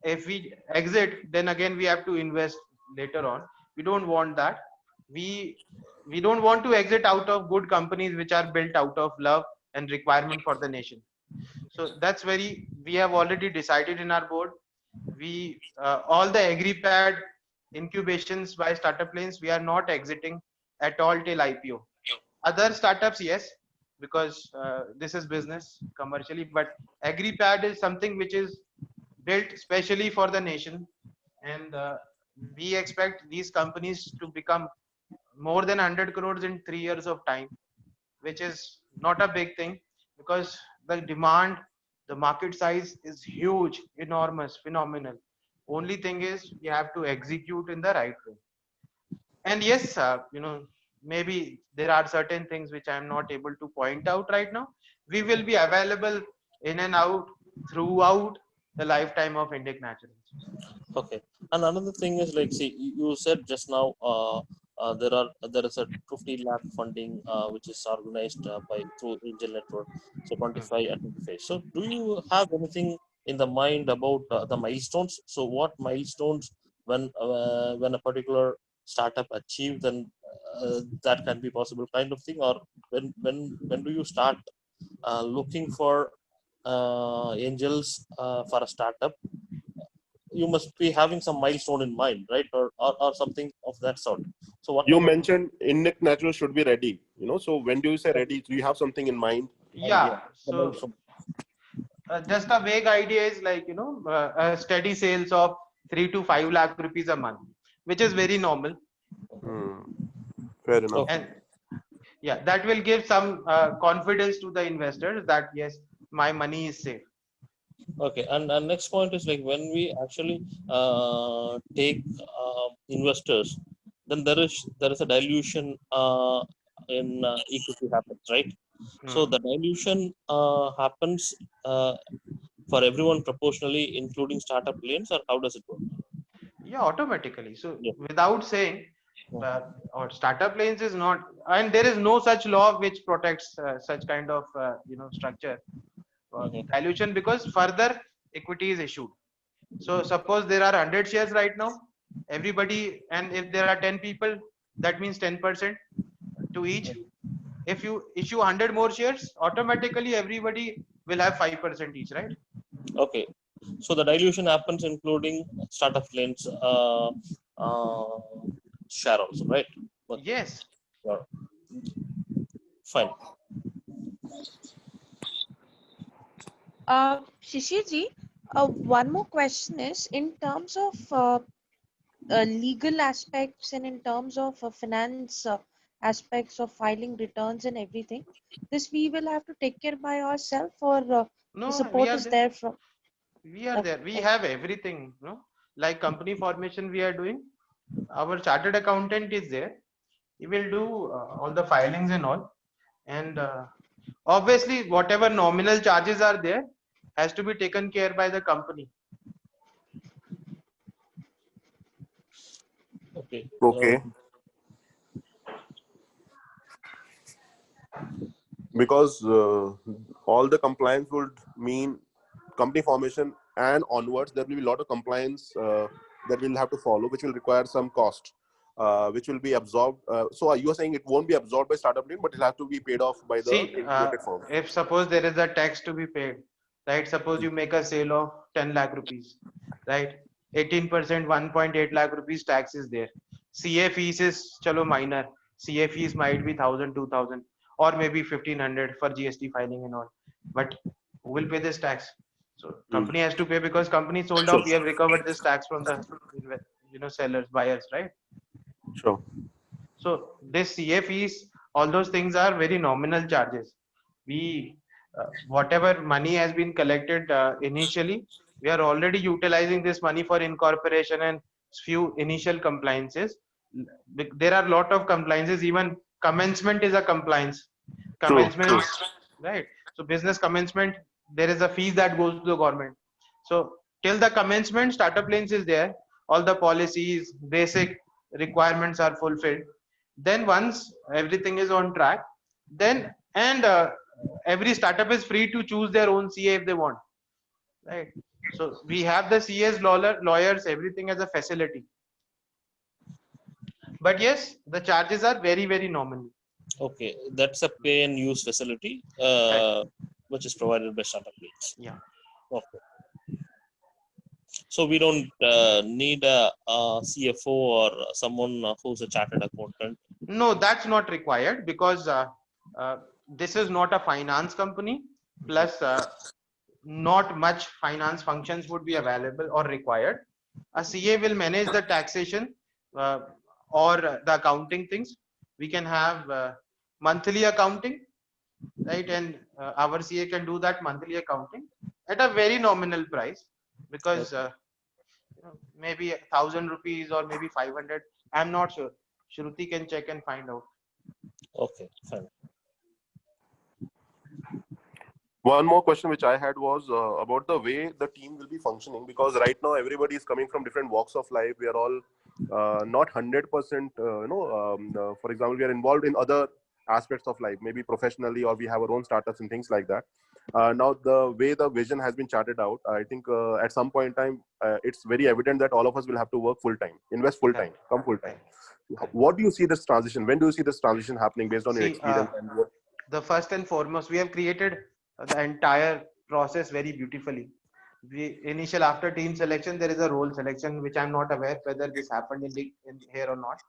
[SPEAKER 1] if we exit, then again we have to invest later on. We don't want that. We don't want to exit out of good companies which are built out of love and requirement for the nation. So that's very, we have already decided in our board. We all the agripad incubations by startup lanes, we are not exiting at all till IPO. Other startups, yes, because this is business commercially, but agripad is something which is built specially for the nation. And we expect these companies to become more than 100 crores in 3 years of time, which is not a big thing, because the demand, the market size is huge, enormous, phenomenal. Only thing is you have to execute in the right way. And yes, maybe there are certain things which I'm not able to point out right now. We will be available in and out throughout the lifetime of Indic Naturals.
[SPEAKER 4] Okay. And another thing is like, see, you said just now there is a 50 lakh funding which is organized by through Angel Network, so 25 and 25. So do you have anything in the mind about the milestones? So what milestones when a particular startup achieves, then that can be possible kind of thing? Or when do you start looking for angels for a startup? You must be having some milestone in mind, right? Or something of that sort. So what
[SPEAKER 2] You
[SPEAKER 4] kind of
[SPEAKER 2] mentioned Indic Natural should be ready. So when do you say ready? Do you have something in mind?
[SPEAKER 1] Yeah.
[SPEAKER 4] the
[SPEAKER 1] So
[SPEAKER 4] milestone?
[SPEAKER 1] just a vague idea is like, a steady sales of 3 to 5 lakh rupees a month, which is very normal.
[SPEAKER 2] Hmm. Fair enough.
[SPEAKER 4] Okay.
[SPEAKER 1] And yeah, that will give some confidence to the investors that yes, my money is safe.
[SPEAKER 4] Okay, and next point is like when we actually take investors, then there is a dilution in equity happens, right? So
[SPEAKER 1] Hmm.
[SPEAKER 4] the dilution happens for everyone proportionally, including startup lanes, or how does it work?
[SPEAKER 1] Yeah, automatically. So
[SPEAKER 4] Yeah.
[SPEAKER 1] without saying,
[SPEAKER 4] Yeah.
[SPEAKER 1] or startup lanes is not, and there is no such law which protects such kind of structure
[SPEAKER 4] Mhm.
[SPEAKER 1] dilution, because further equity is issued. So suppose there are 100 shares right now, everybody, and if there are 10 people, that means 10% to each. If you issue 100 more shares, automatically everybody will have 5% each, right?
[SPEAKER 4] Okay, so the dilution happens including startup lanes uh, share also, right? Okay,
[SPEAKER 1] Yes.
[SPEAKER 4] yeah, fine.
[SPEAKER 3] Shishir ji, one more question is in terms of legal aspects and in terms of finance aspects of filing returns and everything, this we will have to take care by ourselves, or the
[SPEAKER 1] No, we
[SPEAKER 3] support
[SPEAKER 1] are
[SPEAKER 3] is
[SPEAKER 1] there.
[SPEAKER 3] there from.
[SPEAKER 1] We are there.
[SPEAKER 3] Okay,
[SPEAKER 1] We
[SPEAKER 3] okay.
[SPEAKER 1] have everything, like company formation we are doing. Our chartered accountant is there. He will do all the filings and all. And obviously, whatever nominal charges are there has to be taken care by the company.
[SPEAKER 4] Okay,
[SPEAKER 2] Okay. Because all the compliance would mean company formation and onwards, there will be a lot of compliance that we'll have to follow, which will require some cost, which will be absorbed. So you are saying it won't be absorbed by startup lane, but it'll have to be paid off by the
[SPEAKER 1] See,
[SPEAKER 2] incubated firm.
[SPEAKER 1] if suppose there is a tax to be paid, right? Suppose you make a sale of 10 lakh rupees, right? 18%, 1.8 lakh rupees tax is there. CA fees is chalo minor. CA fees might be 1,000, 2,000, or maybe 1,500 for GST filing and all. But who will pay this tax? So
[SPEAKER 2] Mm.
[SPEAKER 1] company has to pay, because company sold
[SPEAKER 2] Sure.
[SPEAKER 1] off. We have recovered this tax from the sellers, buyers, right?
[SPEAKER 2] Sure.
[SPEAKER 1] So this CA fees, all those things are very nominal charges. We, whatever money has been collected initially, we are already utilizing this money for incorporation and few initial compliances. There are a lot of compliances. Even commencement is a compliance.
[SPEAKER 2] True. True.
[SPEAKER 1] Commencements, right? So business commencement, there is a fees that goes to the government. So till the commencement, startup lanes is there. All the policies, basic requirements are fulfilled. Then once everything is on track, then and every startup is free to choose their own CA if they want, right? So we have the CAs, lawyers, everything as a facility. But yes, the charges are very, very nominal.
[SPEAKER 4] okay, that's a pay and use facility which is provided by startup lanes.
[SPEAKER 1] Yeah.
[SPEAKER 4] Okay, so we don't need a CFO or someone who's a chartered accountant.
[SPEAKER 1] No, that's not required, because uh, this is not a finance company. Plus, not much finance functions would be available or required. A CA will manage the taxation uh, or the accounting things. We can have monthly accounting, right? And our CA can do that monthly accounting at a very nominal price, because maybe 1,000 rupees or maybe 500. I'm not sure. Shruti can check and find out.
[SPEAKER 4] Okay, fine.
[SPEAKER 2] One more question which I had was about the way the team will be functioning, because right now everybody is coming from different walks of life. We are all not 100%. For example, we are involved in other aspects of life, maybe professionally, or we have our own startups and things like that. Now, the way the vision has been charted out, I think at some point in time, it's very evident that all of us will have to work full time, invest full time, come full time. What do you see this transition? When do you see this transition happening based on your
[SPEAKER 1] See,
[SPEAKER 2] experience? And what?
[SPEAKER 1] the first and foremost, we have created the entire process very beautifully. Initial after team selection, there is a role selection, which I'm not aware whether this happened in here or not,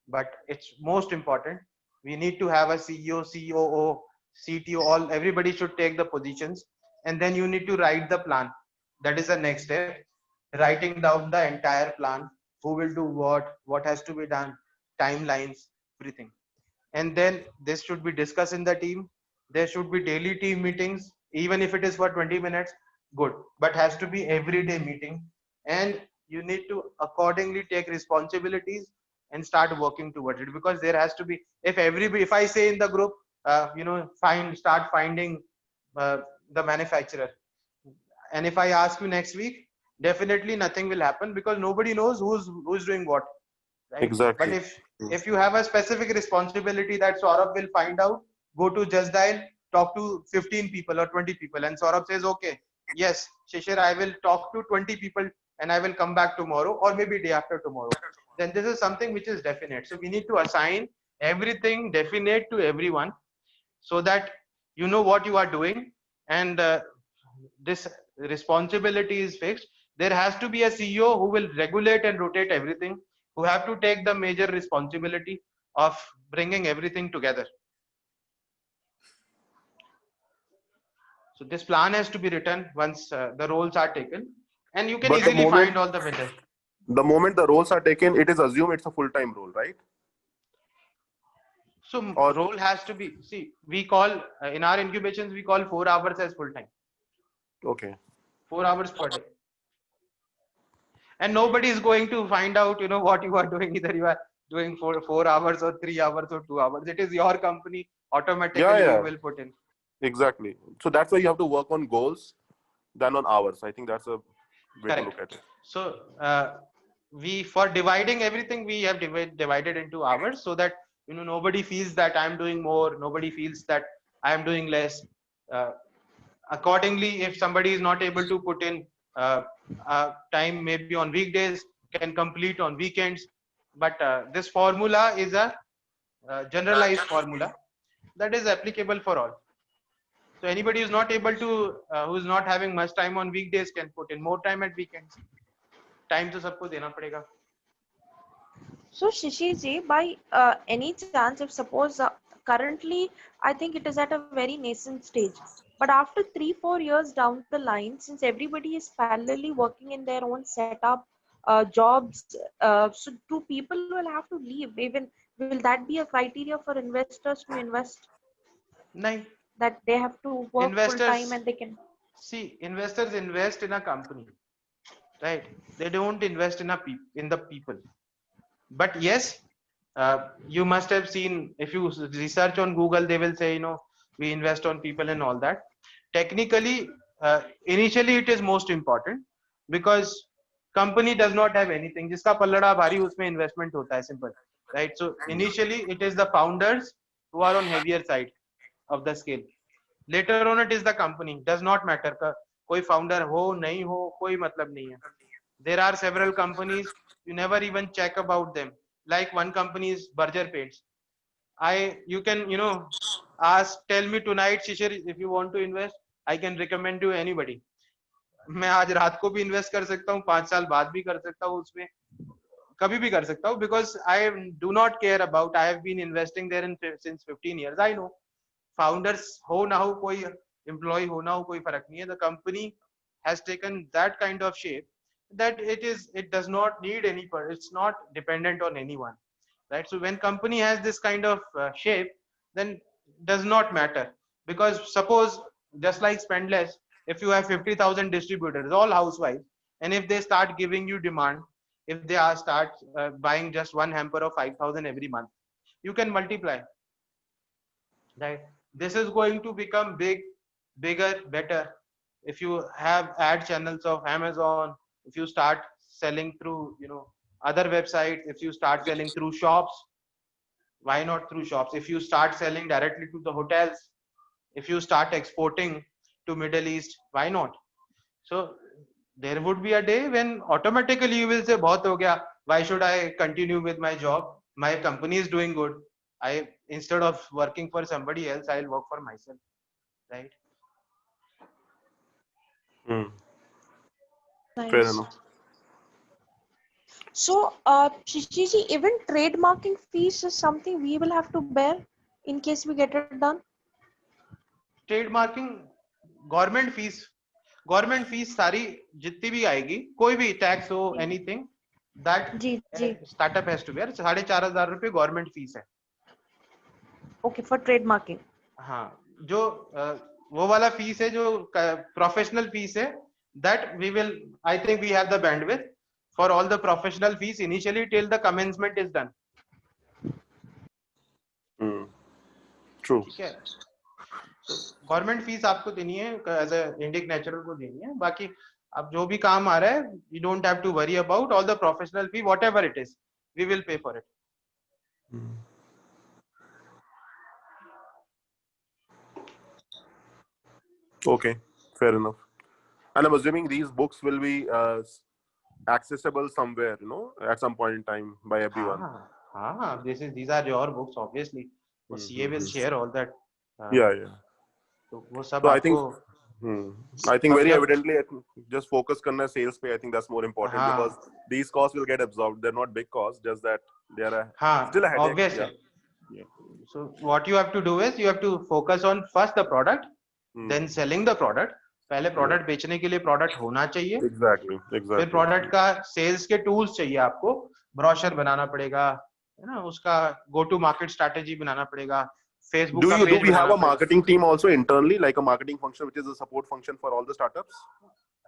[SPEAKER 1] but it's most important. We need to have a CEO, COO, CTO, all everybody should take the positions, and then you need to write the plan. That is the next step. Writing down the entire plan, who will do what has to be done, timelines, everything. And then this should be discussed in the team. There should be daily team meetings, even if it is for 20 minutes, good, but has to be everyday meeting. And you need to accordingly take responsibilities and start working towards it, because there has to be, if I say in the group, start finding the manufacturer, and if I ask you next week, definitely nothing will happen, because nobody knows who's doing what, right?
[SPEAKER 2] Exactly.
[SPEAKER 1] But if you have a specific responsibility that Saurabh will find out, go to Just Dial, talk to 15 people or 20 people, and Saurabh says, okay, yes, Shishir, I will talk to 20 people and I will come back tomorrow, or maybe day after tomorrow. Then this is something which is definite. So we need to assign everything definite to everyone, so that you know what you are doing, and this responsibility is fixed. There has to be a CEO who will regulate and rotate everything, who have to take the major responsibility of bringing everything together. So this plan has to be written once the roles are taken, and you can
[SPEAKER 2] But
[SPEAKER 1] easily find all the vendors.
[SPEAKER 2] the moment the roles are taken, it is assumed it's a full-time role, right?
[SPEAKER 1] So
[SPEAKER 2] Or
[SPEAKER 1] role has to be, see, we call in our incubations, we call 4 hours as full time,
[SPEAKER 2] okay,
[SPEAKER 1] 4 hours per day. And nobody is going to find out, what you are doing, either you are doing for 4 hours or 3 hours or 2 hours. It is your company, automatically
[SPEAKER 2] yeah,
[SPEAKER 1] you will put in.
[SPEAKER 2] exactly. So that's why you have to work on goals than on hours. I think that's a way to look
[SPEAKER 1] Correct.
[SPEAKER 2] at it.
[SPEAKER 1] So we, for dividing everything, we have divided into hours, so that nobody feels that I'm doing more, nobody feels that I'm doing less. uh, Accordingly, if somebody is not able to put in time maybe on weekdays, can complete on weekends. But this formula is a generalized formula that is applicable for all. So anybody who's not able to, who's not having much time on weekdays, can put in more time at weekends. Time to sabko dena padega.
[SPEAKER 3] So Shishir ji, by any chance, if suppose currently, I think it is at a very nascent stage, but after 3-4 years down the line, since everybody is parallelly working in their own setup, jobs, so do people will have to leave? Even will that be a criteria for investors to invest,
[SPEAKER 1] Nahin.
[SPEAKER 3] that they have to work full time
[SPEAKER 1] Investors,
[SPEAKER 3] and they can?
[SPEAKER 1] see, investors invest in a company, right? They don't invest in the people. But yes, you must have seen, if you research on Google, they will say, we invest on people and all that. Technically, initially it is most important, because company does not have anything. Jiska pallada bhari, usme investment hota hai, simple, right? So initially it is the founders who are on heavier side of the scale. Later on it is the company. Does not matter koi founder ho nahi ho, koi matlab nahi hai. There are several companies, you never even check about them. Like one company is Berger Paints. You can, tell me tonight, Shishir, if you want to invest, I can recommend to anybody. मैं आज रात को भी invest कर सकता हूँ, 5 साल बाद भी कर सकता हूँ उसमें, कभी भी कर सकता हूँ, because I do not care about, I have been investing there since 15 years. I know founders हो ना हो, कोई employee हो ना हो, कोई फर्क नहीं है. The company has taken that kind of shape that it does not need it's not dependent on anyone, right? So when company has this kind of shape, then does not matter, because suppose, just like Spendless, if you have 50,000 distributors, all housewives, and if they start giving you demand, if they start buying just one hamper of 5,000 every month, you can multiply, right? This is going to become bigger, better, if you have ad channels of Amazon, if you start selling through other websites, if you start selling through shops, Why not through shops? If you start selling directly to the hotels, if you start exporting to Middle East, why not? So there would be a day when automatically you will say, "बहुत हो गया. Why should I continue with my job? My company is doing good. I instead of working for somebody else, I'll work for myself." Right?
[SPEAKER 2] Hmm. Fair
[SPEAKER 3] Nice.
[SPEAKER 2] enough.
[SPEAKER 3] So, Shishiji, even trademarking fees is something we will have to bear in case we get it done.
[SPEAKER 1] Trademarking, government fees सारी जितनी भी आएगी, कोई भी tax हो, anything that
[SPEAKER 3] जी जी.
[SPEAKER 1] Startup has to bear. 4,500 रुपए गवर्नमेंट फीस है.
[SPEAKER 3] Okay, for trademarking.
[SPEAKER 1] हाँ, जो वो वाला फीस है जो प्रोफेशनल फीस है, that we will, I think we have the bandwidth for all the professional fees initially till the commencement is done.
[SPEAKER 2] True.
[SPEAKER 1] ठीक है. तो गवर्नमेंट फीस आपको देनी है, एज ए इंडिक नेचुरल को देनी है. बाकी अब जो भी काम आ रहा है, you don't have to worry about all the professional fee, whatever it is, we will pay for it.
[SPEAKER 2] Okay, fair enough. And I'm assuming these books will be accessible somewhere, at some point in time by everyone.
[SPEAKER 1] हाँ, these are your books, obviously. So CA will share all that.
[SPEAKER 2] Yeah.
[SPEAKER 1] तो वो सब
[SPEAKER 2] So I
[SPEAKER 1] आपको.
[SPEAKER 2] think, I think very evidently, just focus करना है sales पे. I think that's more important because these costs will get absorbed. They're not big costs, just that they are still a headache.
[SPEAKER 1] Obviously.
[SPEAKER 2] Yeah.
[SPEAKER 1] So what you have to do is you have to focus on first the product, then selling the product. पहले product बेचने के लिए product होना चाहिए.
[SPEAKER 2] Exactly.
[SPEAKER 1] फिर product का sales के tools चाहिए आपको. ब्रोशर बनाना पड़ेगा, है ना, उसका गो टू मार्केट स्ट्रेटेजी बनाना पड़ेगा. Facebook
[SPEAKER 2] Do
[SPEAKER 1] का page
[SPEAKER 2] we have
[SPEAKER 1] banana
[SPEAKER 2] a marketing team also internally, like a marketing function which is a support function for all the startups?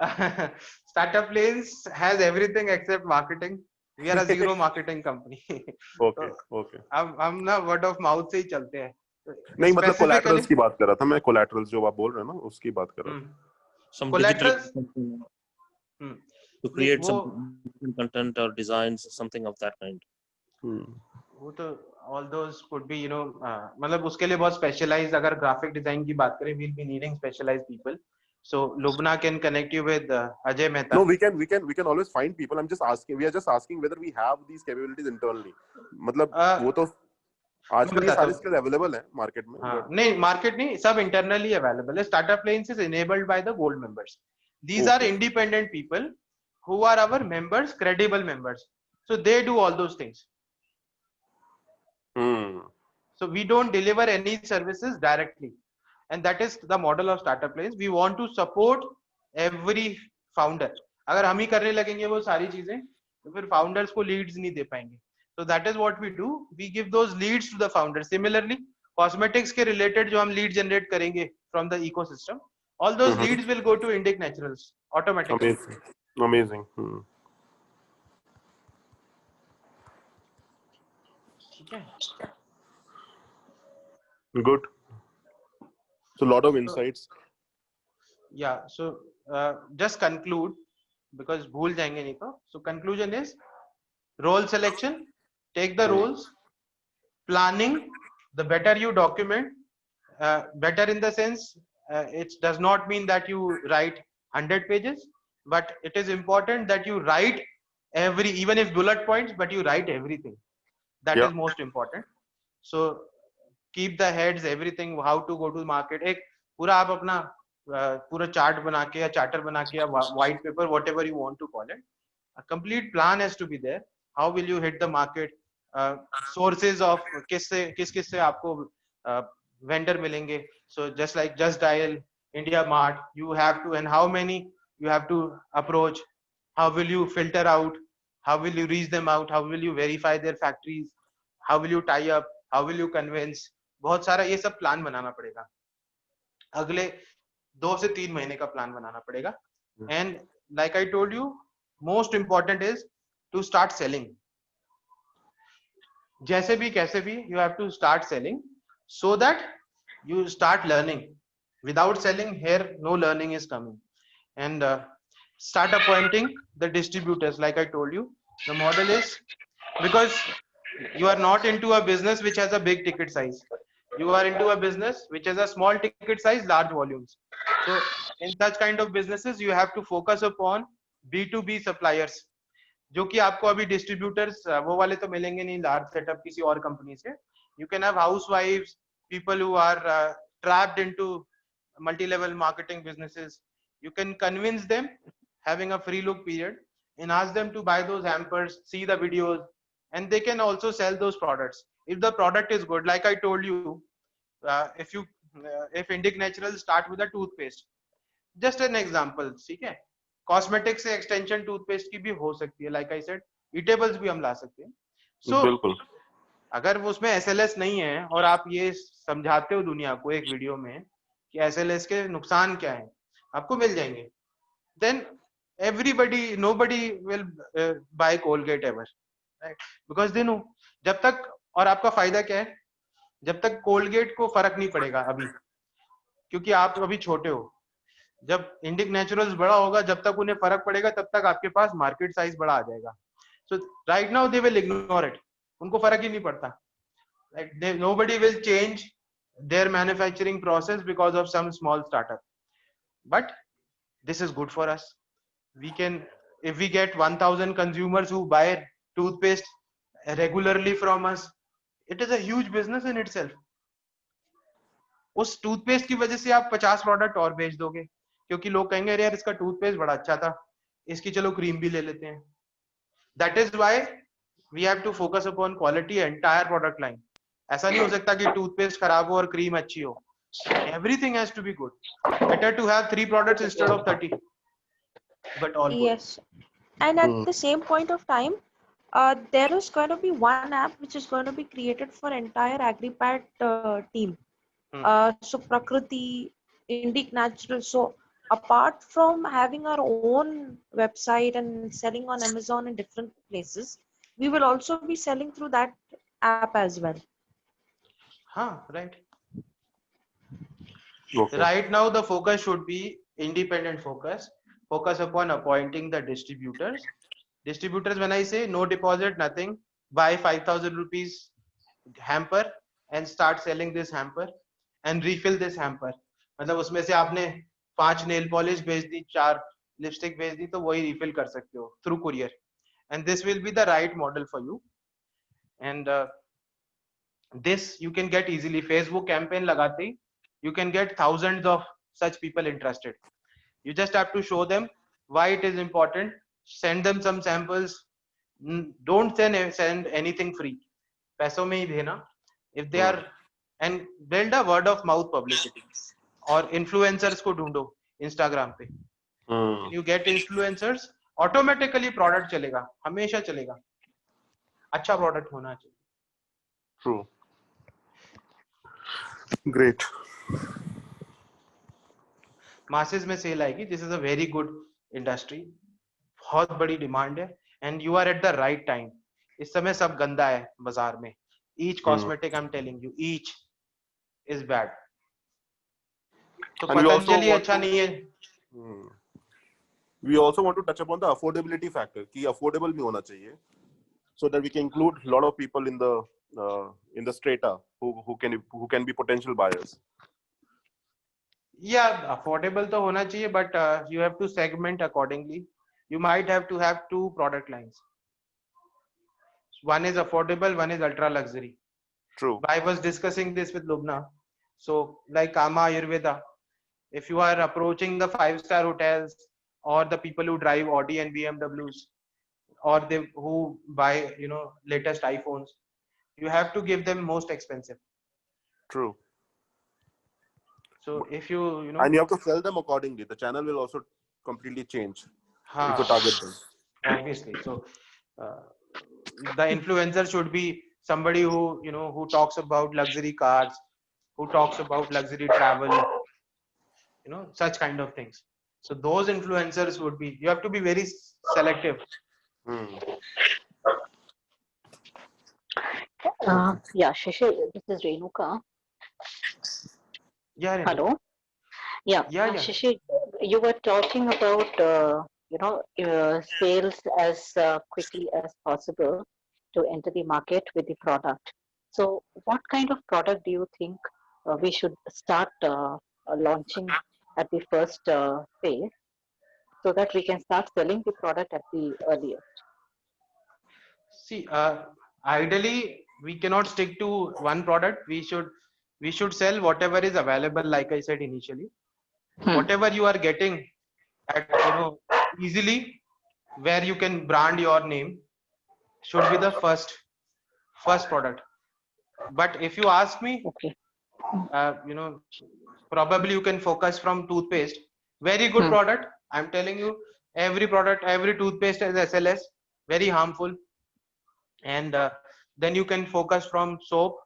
[SPEAKER 1] पड़ेगा. Startup Lanes has everything except marketing. We are a zero marketing company.
[SPEAKER 2] Okay.
[SPEAKER 1] हम ना word of mouth से ही चलते हैं.
[SPEAKER 2] नहीं, मतलब
[SPEAKER 1] Specifically-
[SPEAKER 2] collaterals की बात कर रहा था मैं. collaterals जो आप बोल रहे हैं ना, उसकी बात कर रहा था.
[SPEAKER 4] Some
[SPEAKER 1] Collaterals-
[SPEAKER 4] digital to create some digital content or designs, something of that kind.
[SPEAKER 1] वो तो all those could be, मतलब उसके लिए बहुत specialized, अगर graphic design की बात करें, we'll be needing specialized people. So Lubna can connect you with Ajay Mehta.
[SPEAKER 2] No, we can always find people. I'm just asking. We are just asking whether we have these capabilities internally. मतलब वो तो आजकल ये सारे skills available हैं market में.
[SPEAKER 1] हाँ, नहीं market नहीं, सब internally available है. Startup Lanes is enabled by the gold members. These are independent people who are our members, credible members. So they do all those things. So we don't deliver any services directly, and that is the model of Startup Lanes. We want to support every founder. अगर हम ही करने लगेंगे वो सारी चीजें, तो फिर founders को leads नहीं दे पाएंगे. So that is what we do. We give those leads to the founders. Similarly, cosmetics के related जो हम lead generate करेंगे from the ecosystem, all those leads will go to Indic Naturals automatically.
[SPEAKER 2] Amazing.
[SPEAKER 1] ठीक है.
[SPEAKER 2] Good. So a lot of insights.
[SPEAKER 1] Yeah. So just conclude, because भूल जाएंगे नहीं तो. So conclusion is role selection. Take the roles. Planning. The better you document, better in the sense, it does not mean that you write 100 pages, but it is important that you write even if bullet points, but you write everything. That is most important. So keep the heads, everything, how to go to market. एक पूरा आप अपना पूरा chart बना के या charter बना के या white paper, whatever you want to call it, a complete plan has to be there. How will you hit the market? Sources of किस से आपको vendor मिलेंगे. So just like Just Dial, India Mart, you have to, and how many you have to approach. How will you filter out? How will you reach them out? How will you verify their factories? How will you tie up? How will you convince? बहुत सारा ये सब plan बनाना पड़ेगा. अगले 2 से 3 महीने का plan बनाना पड़ेगा. And like I told you, most important is to start selling. जैसे भी कैसे भी, you have to start selling so that you start learning. Without selling, here no learning is coming. And start appointing the distributors. Like I told you, the model is, because You are not into a business which has a big ticket size. You are into a business which has a small ticket size, large volumes. So in such kind of businesses, you have to focus upon B2B suppliers. जो कि आपको अभी distributors वो वाले तो मिलेंगे नहीं large setup किसी और कंपनी से. You can have housewives, people who are trapped into multi-level marketing businesses. You can convince them having a free look period and ask them to buy those hampers, see the videos, and they can also sell those products. If the product is good, like I told you, if Indic Natural start with a toothpaste, just an example, ठीक है? Cosmetics से extension toothpaste की भी हो सकती है, like I said, eatables भी हम ला सकते हैं. So
[SPEAKER 2] बिल्कुल.
[SPEAKER 1] अगर वो उसमें SLS नहीं है और आप ये समझाते हो दुनिया को एक वीडियो में कि SLS के नुकसान क्या है, आपको मिल जाएंगे. Then everybody, nobody will buy Colgate ever, right? Because they know. जब तक, और आपका फायदा क्या है, जब तक कोलगेट को फर्क नहीं पड़ेगा अभी, क्योंकि आप अभी छोटे हो. जब इंडिक नेचुरल्स बड़ा होगा, जब तक उन्हें फर्क पड़ेगा, तब तक आपके पास मार्केट साइज बड़ा आ जाएगा. So right now they will ignore it. उनको फर्क ही नहीं पड़ता. Like nobody will change their manufacturing process because of some small startup. But this is good for us. We can, if we get 1000 consumers who buy toothpaste regularly from us, it is a huge business in itself. उस toothpaste की वजह से आप 50 product और बेच दोगे, क्योंकि लोग कहेंगे अरे यार इसका टूथपेस्ट बड़ा अच्छा था, इसकी चलो क्रीम भी ले लेते हैं. That is why we have to focus upon quality entire product line. ऐसा नहीं हो सकता कि टूथपेस्ट खराब हो और क्रीम अच्छी हो. Everything has to be good. Better to have 3 products instead of 30, but all good.
[SPEAKER 3] Yes. And at the same point of time, there is going to be one app which is going to be created for entire AgriPat team. So Prakriti, Indic Natural. So apart from having our own website and selling on Amazon and different places, we will also be selling through that app as well.
[SPEAKER 1] Right.
[SPEAKER 2] Okay.
[SPEAKER 1] Right now the focus should be independent focus. Focus upon appointing the distributors. Distributors, when I say no deposit, nothing, buy 5,000 rupees hamper and start selling this hamper and refill this hamper. मतलब उसमें से आपने 5 nail polish भेज दी, 4 lipstick भेज दी, तो वही refill कर सकते हो through courier. And this will be the right model for you. And this you can get easily. Facebook campaign लगाते ही you can get thousands of such people interested. You just have to show them why it is important. Send them some samples. Don't send anything free. पैसों में ही देना. If they are, and build a word of mouth publicity. और influencers को ढूंढो Instagram पे. You get influencers, automatically product चलेगा, हमेशा चलेगा. अच्छा product होना चाहिए.
[SPEAKER 2] True. Great.
[SPEAKER 1] Masses में सेल आएगी. This is a very good industry. बहुत बड़ी डिमांड है. And you are at the right time. इस समय सब गंदा है बाजार में. Each cosmetic, I'm telling you, each is bad. तो पतंजलि अच्छा नहीं है.
[SPEAKER 2] We also want to touch upon the affordability factor. कि affordable भी होना चाहिए, so that we can include a lot of people in the strata who can be potential buyers.
[SPEAKER 1] Yeah, affordable तो होना चाहिए, but you have to segment accordingly. You might have to have 2 product lines. One is affordable, one is ultra luxury.
[SPEAKER 2] True.
[SPEAKER 1] I was discussing this with Lubna. So like Kama Ayurveda, if you are approaching the 5-star hotels or the people who drive Audi and BMWs, or who buy latest iPhones, you have to give them most expensive.
[SPEAKER 2] True.
[SPEAKER 1] So if you
[SPEAKER 2] and you have to sell them accordingly. The channel will also completely change if you target them.
[SPEAKER 1] Obviously. So the influencer should be somebody who who talks about luxury cars, who talks about luxury travel, such kind of things. So those influencers would be, you have to be very selective.
[SPEAKER 5] Yeah, Shashi, this is Renuka.
[SPEAKER 1] Yeah.
[SPEAKER 5] Hello. Yeah. Shashi, you were talking about sales as quickly as possible. to enter the market with the product. So, what kind of product do you think we should start launching at the first phase so that we can start selling the product at the earliest?
[SPEAKER 1] See, ideally, we cannot stick to one product. We should sell whatever is available. Like I said initially, whatever you are getting at easily, where you can brand your name, should be the first product. But if you ask me,
[SPEAKER 5] Okay.
[SPEAKER 1] probably you can focus from toothpaste. Very good product. I'm telling you, every product, every toothpaste has SLS, very harmful. And then you can focus from soap.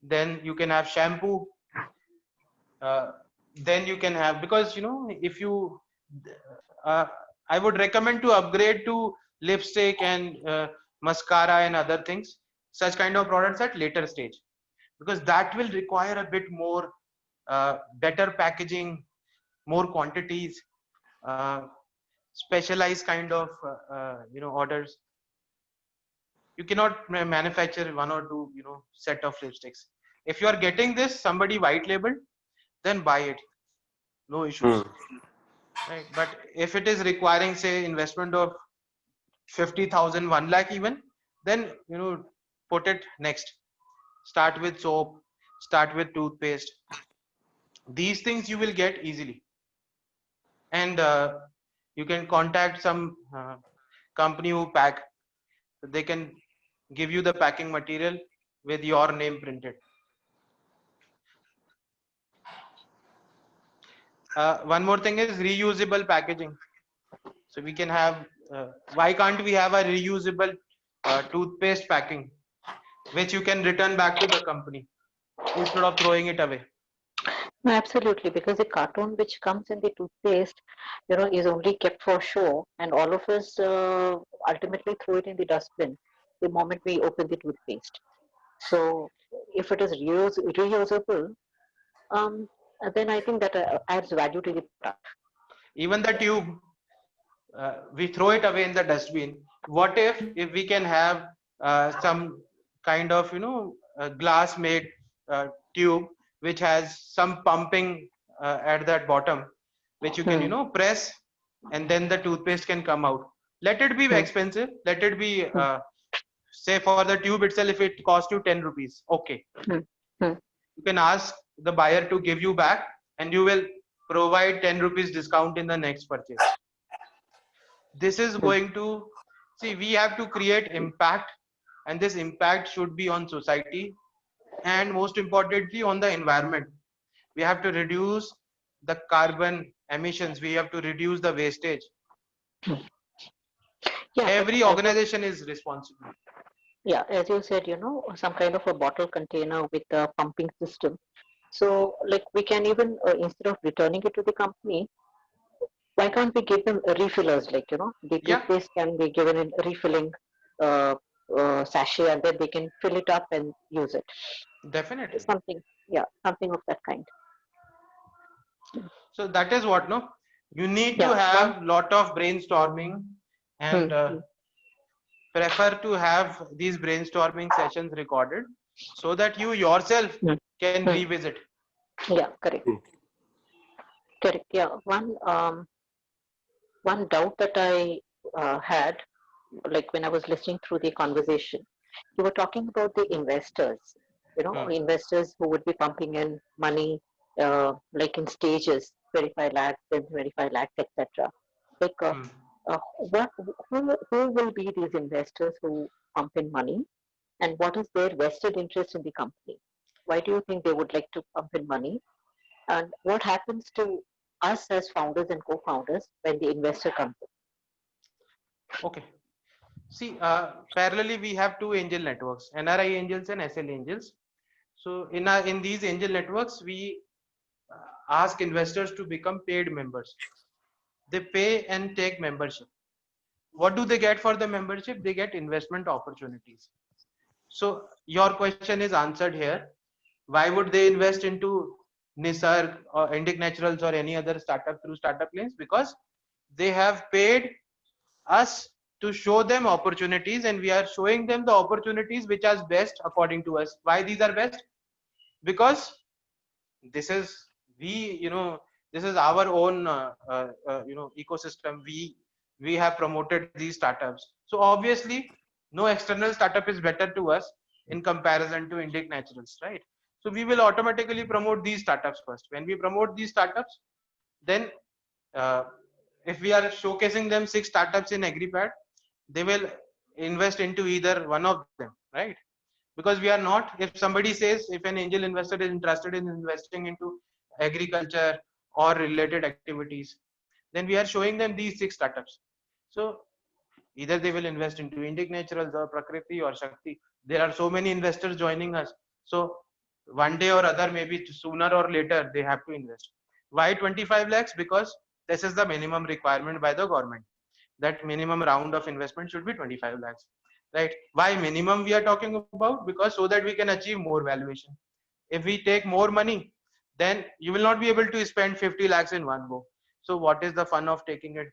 [SPEAKER 1] Then you can have shampoo. Then you can have, because if you I would recommend to upgrade to lipstick and mascara and other things, such kind of products at later stage, because that will require a bit more better packaging, more quantities, specialized kind of orders. You cannot manufacture one or two set of lipsticks. If you are getting this somebody white labeled, then buy it, no issues. Right? But if it is requiring, say, investment of 50,000, 1 lakh even, then put it next. Start with soap, start with toothpaste. These things you will get easily. And you can contact some company who pack. They can give you the packing material with your name printed. One more thing is reusable packaging. So we can have, why can't we have a reusable toothpaste packing, which you can return back to the company instead of throwing it away?
[SPEAKER 5] No, absolutely, because the carton which comes in the toothpaste, is only kept for show, and all of us ultimately throw it in the dustbin the moment we open the toothpaste. So, if it is reusable, um, then I think that adds value to the product.
[SPEAKER 1] Even the tube, we throw it away in the dustbin. What if we can have some kind of glass made tube which has some pumping at that bottom, which you can press, and then the toothpaste can come out. Let it be expensive, let it be say for the tube itself, if it costs you 10 rupees, okay, you can ask the buyer to give you back, and you will provide 10 rupees discount in the next purchase. This is going to, see, we have to create impact, and this impact should be on society, and most importantly on the environment. We have to reduce the carbon emissions, we have to reduce the wastage.
[SPEAKER 5] Yeah,
[SPEAKER 1] Every organization is responsible.
[SPEAKER 5] Yeah, as you said, some kind of a bottle container with a pumping system. So, like, we can even, instead of returning it to the company, why can't we give them refillers? Like, the toothpaste can be given in refilling sachet, and then they can fill it up and use it.
[SPEAKER 1] Definitely.
[SPEAKER 5] Something of that kind.
[SPEAKER 1] So that is what, no? You need to have lot of brainstorming, and prefer to have these brainstorming sessions recorded so that you yourself can revisit.
[SPEAKER 5] Yeah, correct. Correct. Yeah. One doubt that I had, like when I was listening through the conversation, you were talking about the investors, investors who would be pumping in money, like in stages, 25 lakhs, then 25 lakhs, etc. Like, who will be these investors who pump in money, and what is their vested interest in the company? Why do you think they would like to pump in money? And what happens to us as founders and co-founders when the investor comes in?
[SPEAKER 1] Okay. See, parallelly we have two angel networks, NRI angels and SL angels. So in these angel networks, we ask investors to become paid members. They pay and take membership. What do they get for the membership? They get investment opportunities. So your question is answered here. Why would they invest into Nisarg or Indic Naturals or any other startup through startup lanes? Because they have paid us to show them opportunities, and we are showing them the opportunities which are best according to us. Why these are best? Because this is this is our own ecosystem. We have promoted these startups, so obviously no external startup is better to us in comparison to Indic Naturals, right? So we will automatically promote these startups first. When we promote these startups, then uh, if we are showcasing them 6 startups in AgriPad, they will invest into either one of them, right? Because we are not, if somebody says, if an angel investor is interested in investing into agriculture or related activities, then we are showing them these 6 startups. So either they will invest into Indic Naturals or Prakriti or Shakti. There are so many investors joining us, so one day or other, maybe sooner or later, they have to invest. Why 25 lakhs? Because this is the minimum requirement by the government, that minimum round of investment should be 25 lakhs, right? Why minimum we are talking about? Because so that we can achieve more valuation. If we take more money, then you will not be able to spend 50 lakhs in one go. So what is the fun of taking it?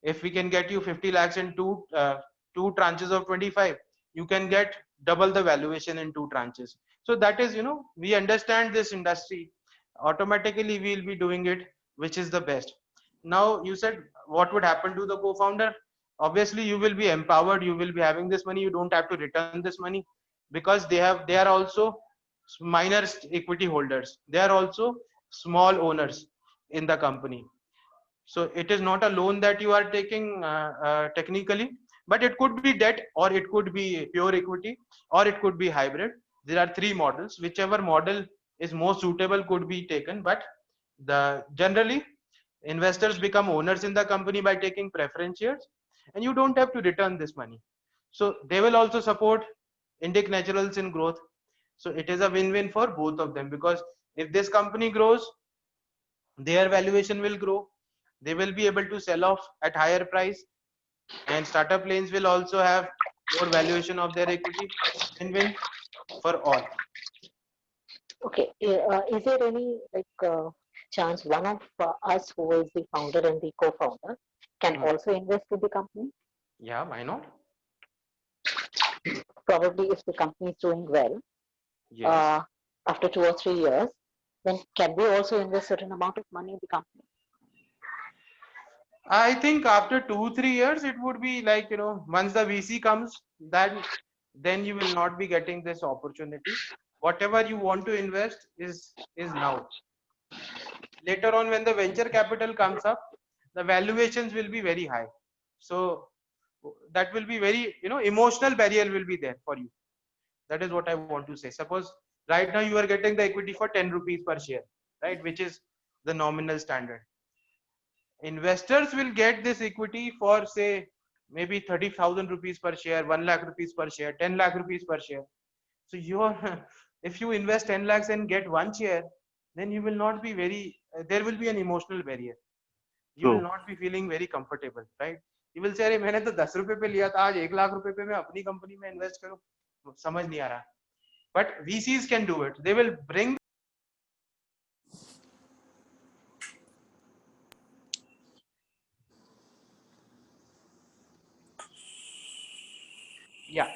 [SPEAKER 1] If we can get you 50 lakhs in two tranches of 25, you can get double the valuation in 2 tranches. So that is, we understand this industry, automatically we will be doing it, which is the best. Now you said what would happen to the co-founder? Obviously you will be empowered, you will be having this money, you don't have to return this money, because they are also minor equity holders, they are also small owners in the company. So it is not a loan that you are taking technically, but it could be debt, or it could be pure equity, or it could be hybrid. There are 3 models. Whichever model is more suitable could be taken, but the generally investors become owners in the company by taking preference shares, and you don't have to return this money. So they will also support Indic Naturals in growth. So it is a win-win for both of them, because if this company grows, their valuation will grow, they will be able to sell off at higher price, and startup lanes will also have more valuation of their equity. Win-win for all.
[SPEAKER 5] Okay, is there any chance one of us who is the founder and the co-founder can also invest in the company?
[SPEAKER 1] Yeah, why not?
[SPEAKER 5] Probably if the company is doing well,
[SPEAKER 1] Yes.
[SPEAKER 5] after 2 or 3 years, then can we also invest certain amount of money in the company?
[SPEAKER 1] I think after 2-3 years, it would be like, once the VC comes, then you will not be getting this opportunity. Whatever you want to invest is now. Later on, when the venture capital comes up, the valuations will be very high. So that will be very, emotional barrier will be there for you. That is what I want to say. Suppose right now you are getting the equity for 10 rupees per share, right? Which is the nominal standard. Investors will get this equity for, say, maybe 30,000 rupees per share, 1 lakh rupees per share, 10 lakh rupees per share. So if you invest 10 lakhs and get 1 share, then you will not be there will be an emotional barrier. You will not be feeling very comfortable, right? You will say, अरे मैंने तो 10 रुपए पे लिया था, आज 1 लाख रुपए पे मैं अपनी कंपनी में इन्वेस्ट करूं, समझ नहीं आ रहा. But VCs can do it. They will bring. Yeah.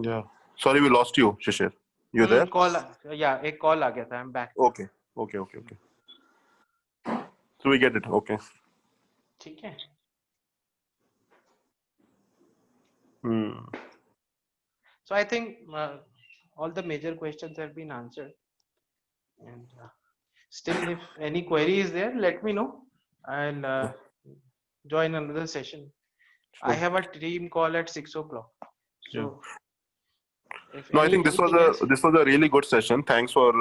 [SPEAKER 2] Yeah. Sorry, we lost you, Shishir. You there?
[SPEAKER 1] Call. Yeah, एक call आ गया था. I'm back.
[SPEAKER 2] Okay. So we get it. Okay.
[SPEAKER 1] ठीक है. So I think all the major questions have been answered. And still, if any query is there, let me know. I'll join another session. I have a team call at 6 o'clock. So
[SPEAKER 2] No, I think this
[SPEAKER 1] anything else?
[SPEAKER 2] was a really good session. Thanks for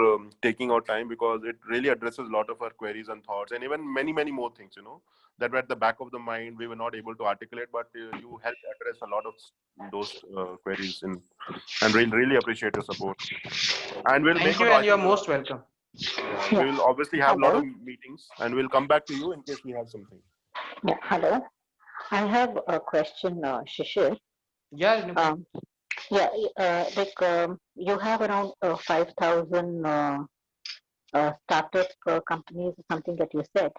[SPEAKER 2] taking our time, because it really addresses a lot of our queries and thoughts, and even many more things, that were at the back of the mind we were not able to articulate, but you helped address a lot of those queries, and really appreciate your support. And we'll
[SPEAKER 1] Thank you, and you're most welcome.
[SPEAKER 2] We will obviously have a lot
[SPEAKER 5] Hello.
[SPEAKER 2] of meetings, and we'll come back to you in case we have something.
[SPEAKER 5] Yeah, hello. I have a question, Shishir.
[SPEAKER 1] Yeah.
[SPEAKER 5] You have around 5,000 startup companies, something that you said.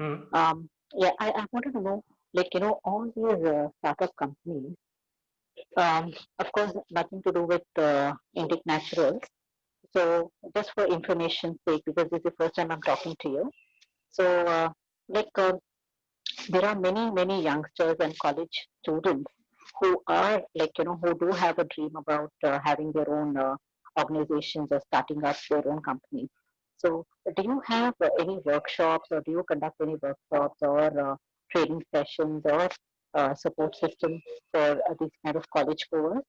[SPEAKER 5] Yeah, I wanted to know, like, all these startup companies, of course, nothing to do with Indic Naturals. So, just for information's sake, because this is the first time I'm talking to you. So, like, there are many, many youngsters and college students who are, like, who do have a dream about having their own organizations or starting up their own companies. So, do you have any workshops, or do you conduct any workshops or training sessions or support system for these kind of college goers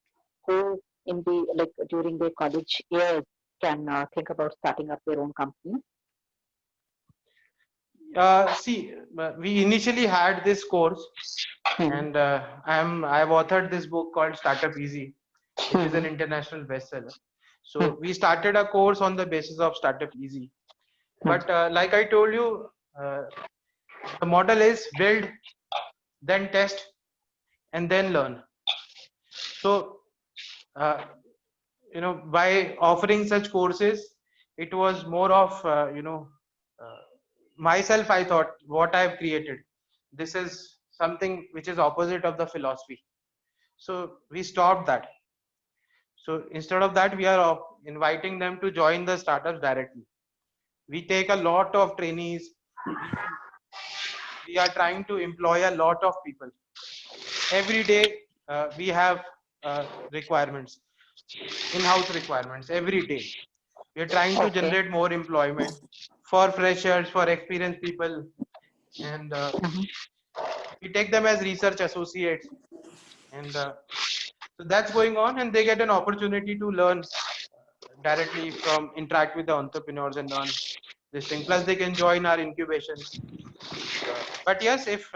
[SPEAKER 5] who, in the like during their college years, can think about starting up their own company?
[SPEAKER 1] See, we initially had this course, and I've authored this book called Startup Easy, which is an international bestseller. So we started a course on the basis of Startup Easy. But like I told you, the model is build, then test, and then learn. So, by offering such courses, it was more of, myself, I thought what I've created, this is something which is opposite of the philosophy. So we stopped that. So instead of that, we are inviting them to join the startups directly. We take a lot of trainees. We are trying to employ a lot of people. Every day we have requirements, in-house requirements every day. We are trying to
[SPEAKER 5] Okay.
[SPEAKER 1] generate more employment for freshers, for experienced people, and we take them as research associates, and so that's going on, and they get an opportunity to learn directly from interact with the entrepreneurs and learn this thing. Plus, they can join our incubations. But yes, if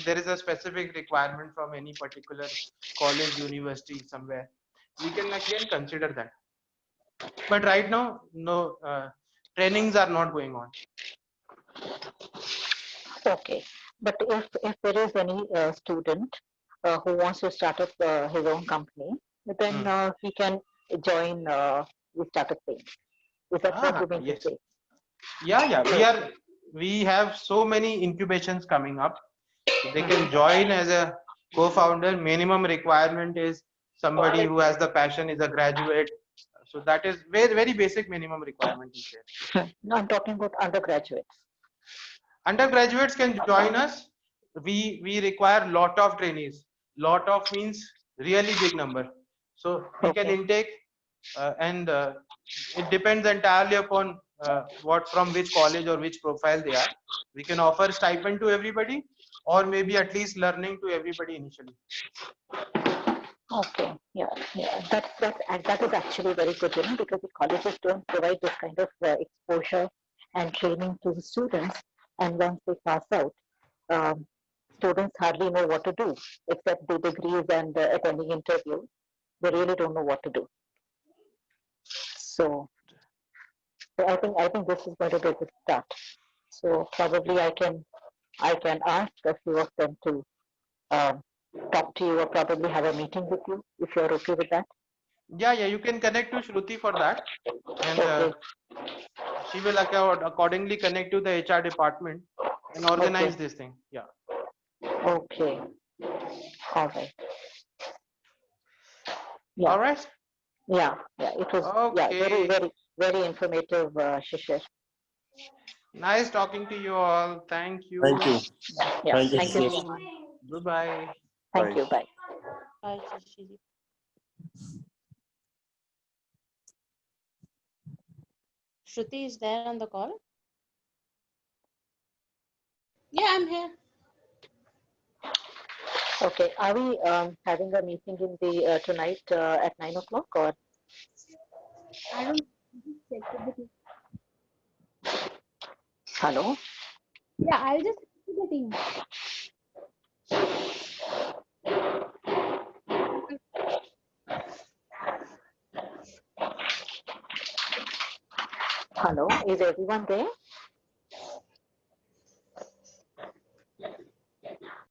[SPEAKER 1] there is a specific requirement from any particular college, university, somewhere, we can again consider that. But right now, no, trainings are not going on.
[SPEAKER 5] Okay, but if there is any student who wants to start up his own company, then he can join the startup thing. Is that what you mean to
[SPEAKER 1] Yes.
[SPEAKER 5] say?
[SPEAKER 1] Yeah. We have so many incubations coming up. So they can join as a co-founder. Minimum requirement is somebody who has the passion, is a graduate. So that is very, very basic minimum requirement is there.
[SPEAKER 5] No, I'm talking about undergraduates.
[SPEAKER 1] Undergraduates can join us. We require lot of trainees. Lot of means really big number. So we can intake, and it depends entirely upon what, from which college or which profile they are. We can offer stipend to everybody, or maybe at least learning to everybody initially.
[SPEAKER 5] Okay, yeah. That is actually very good, because the colleges don't provide this kind of exposure and training to the students, and once they pass out, um, students hardly know what to do except the degrees and attending interviews. They really don't know what to do. So I think this is going to be a good start. So probably I can ask a few of them to um, talk to you or probably have a meeting with you if you're okay with that.
[SPEAKER 1] Yeah, you can connect to Shruti for that, and
[SPEAKER 5] Okay.
[SPEAKER 1] she will accordingly connect to the HR department and organize this thing. Yeah.
[SPEAKER 5] Okay. All right. Yeah.
[SPEAKER 1] All right.
[SPEAKER 5] Yeah. It was very,
[SPEAKER 1] Okay.
[SPEAKER 5] very, very informative, Shishir.
[SPEAKER 1] Nice talking to you all. Thank you.
[SPEAKER 2] Thank you.
[SPEAKER 5] Yeah.
[SPEAKER 2] Thank you,
[SPEAKER 5] Thank you
[SPEAKER 2] Shishir.
[SPEAKER 5] so much.
[SPEAKER 1] Bye-bye.
[SPEAKER 5] Thank
[SPEAKER 2] Bye.
[SPEAKER 5] you. Bye.
[SPEAKER 3] Bye, Shishir. Shruti is there on the call? Yeah, I'm here.
[SPEAKER 5] Okay. Are we having a meeting in the tonight at 9 o'clock or?
[SPEAKER 3] I don't check with the team.
[SPEAKER 5] Hello.
[SPEAKER 3] Yeah, I'll just check with the team.
[SPEAKER 5] Hello. Is everyone there?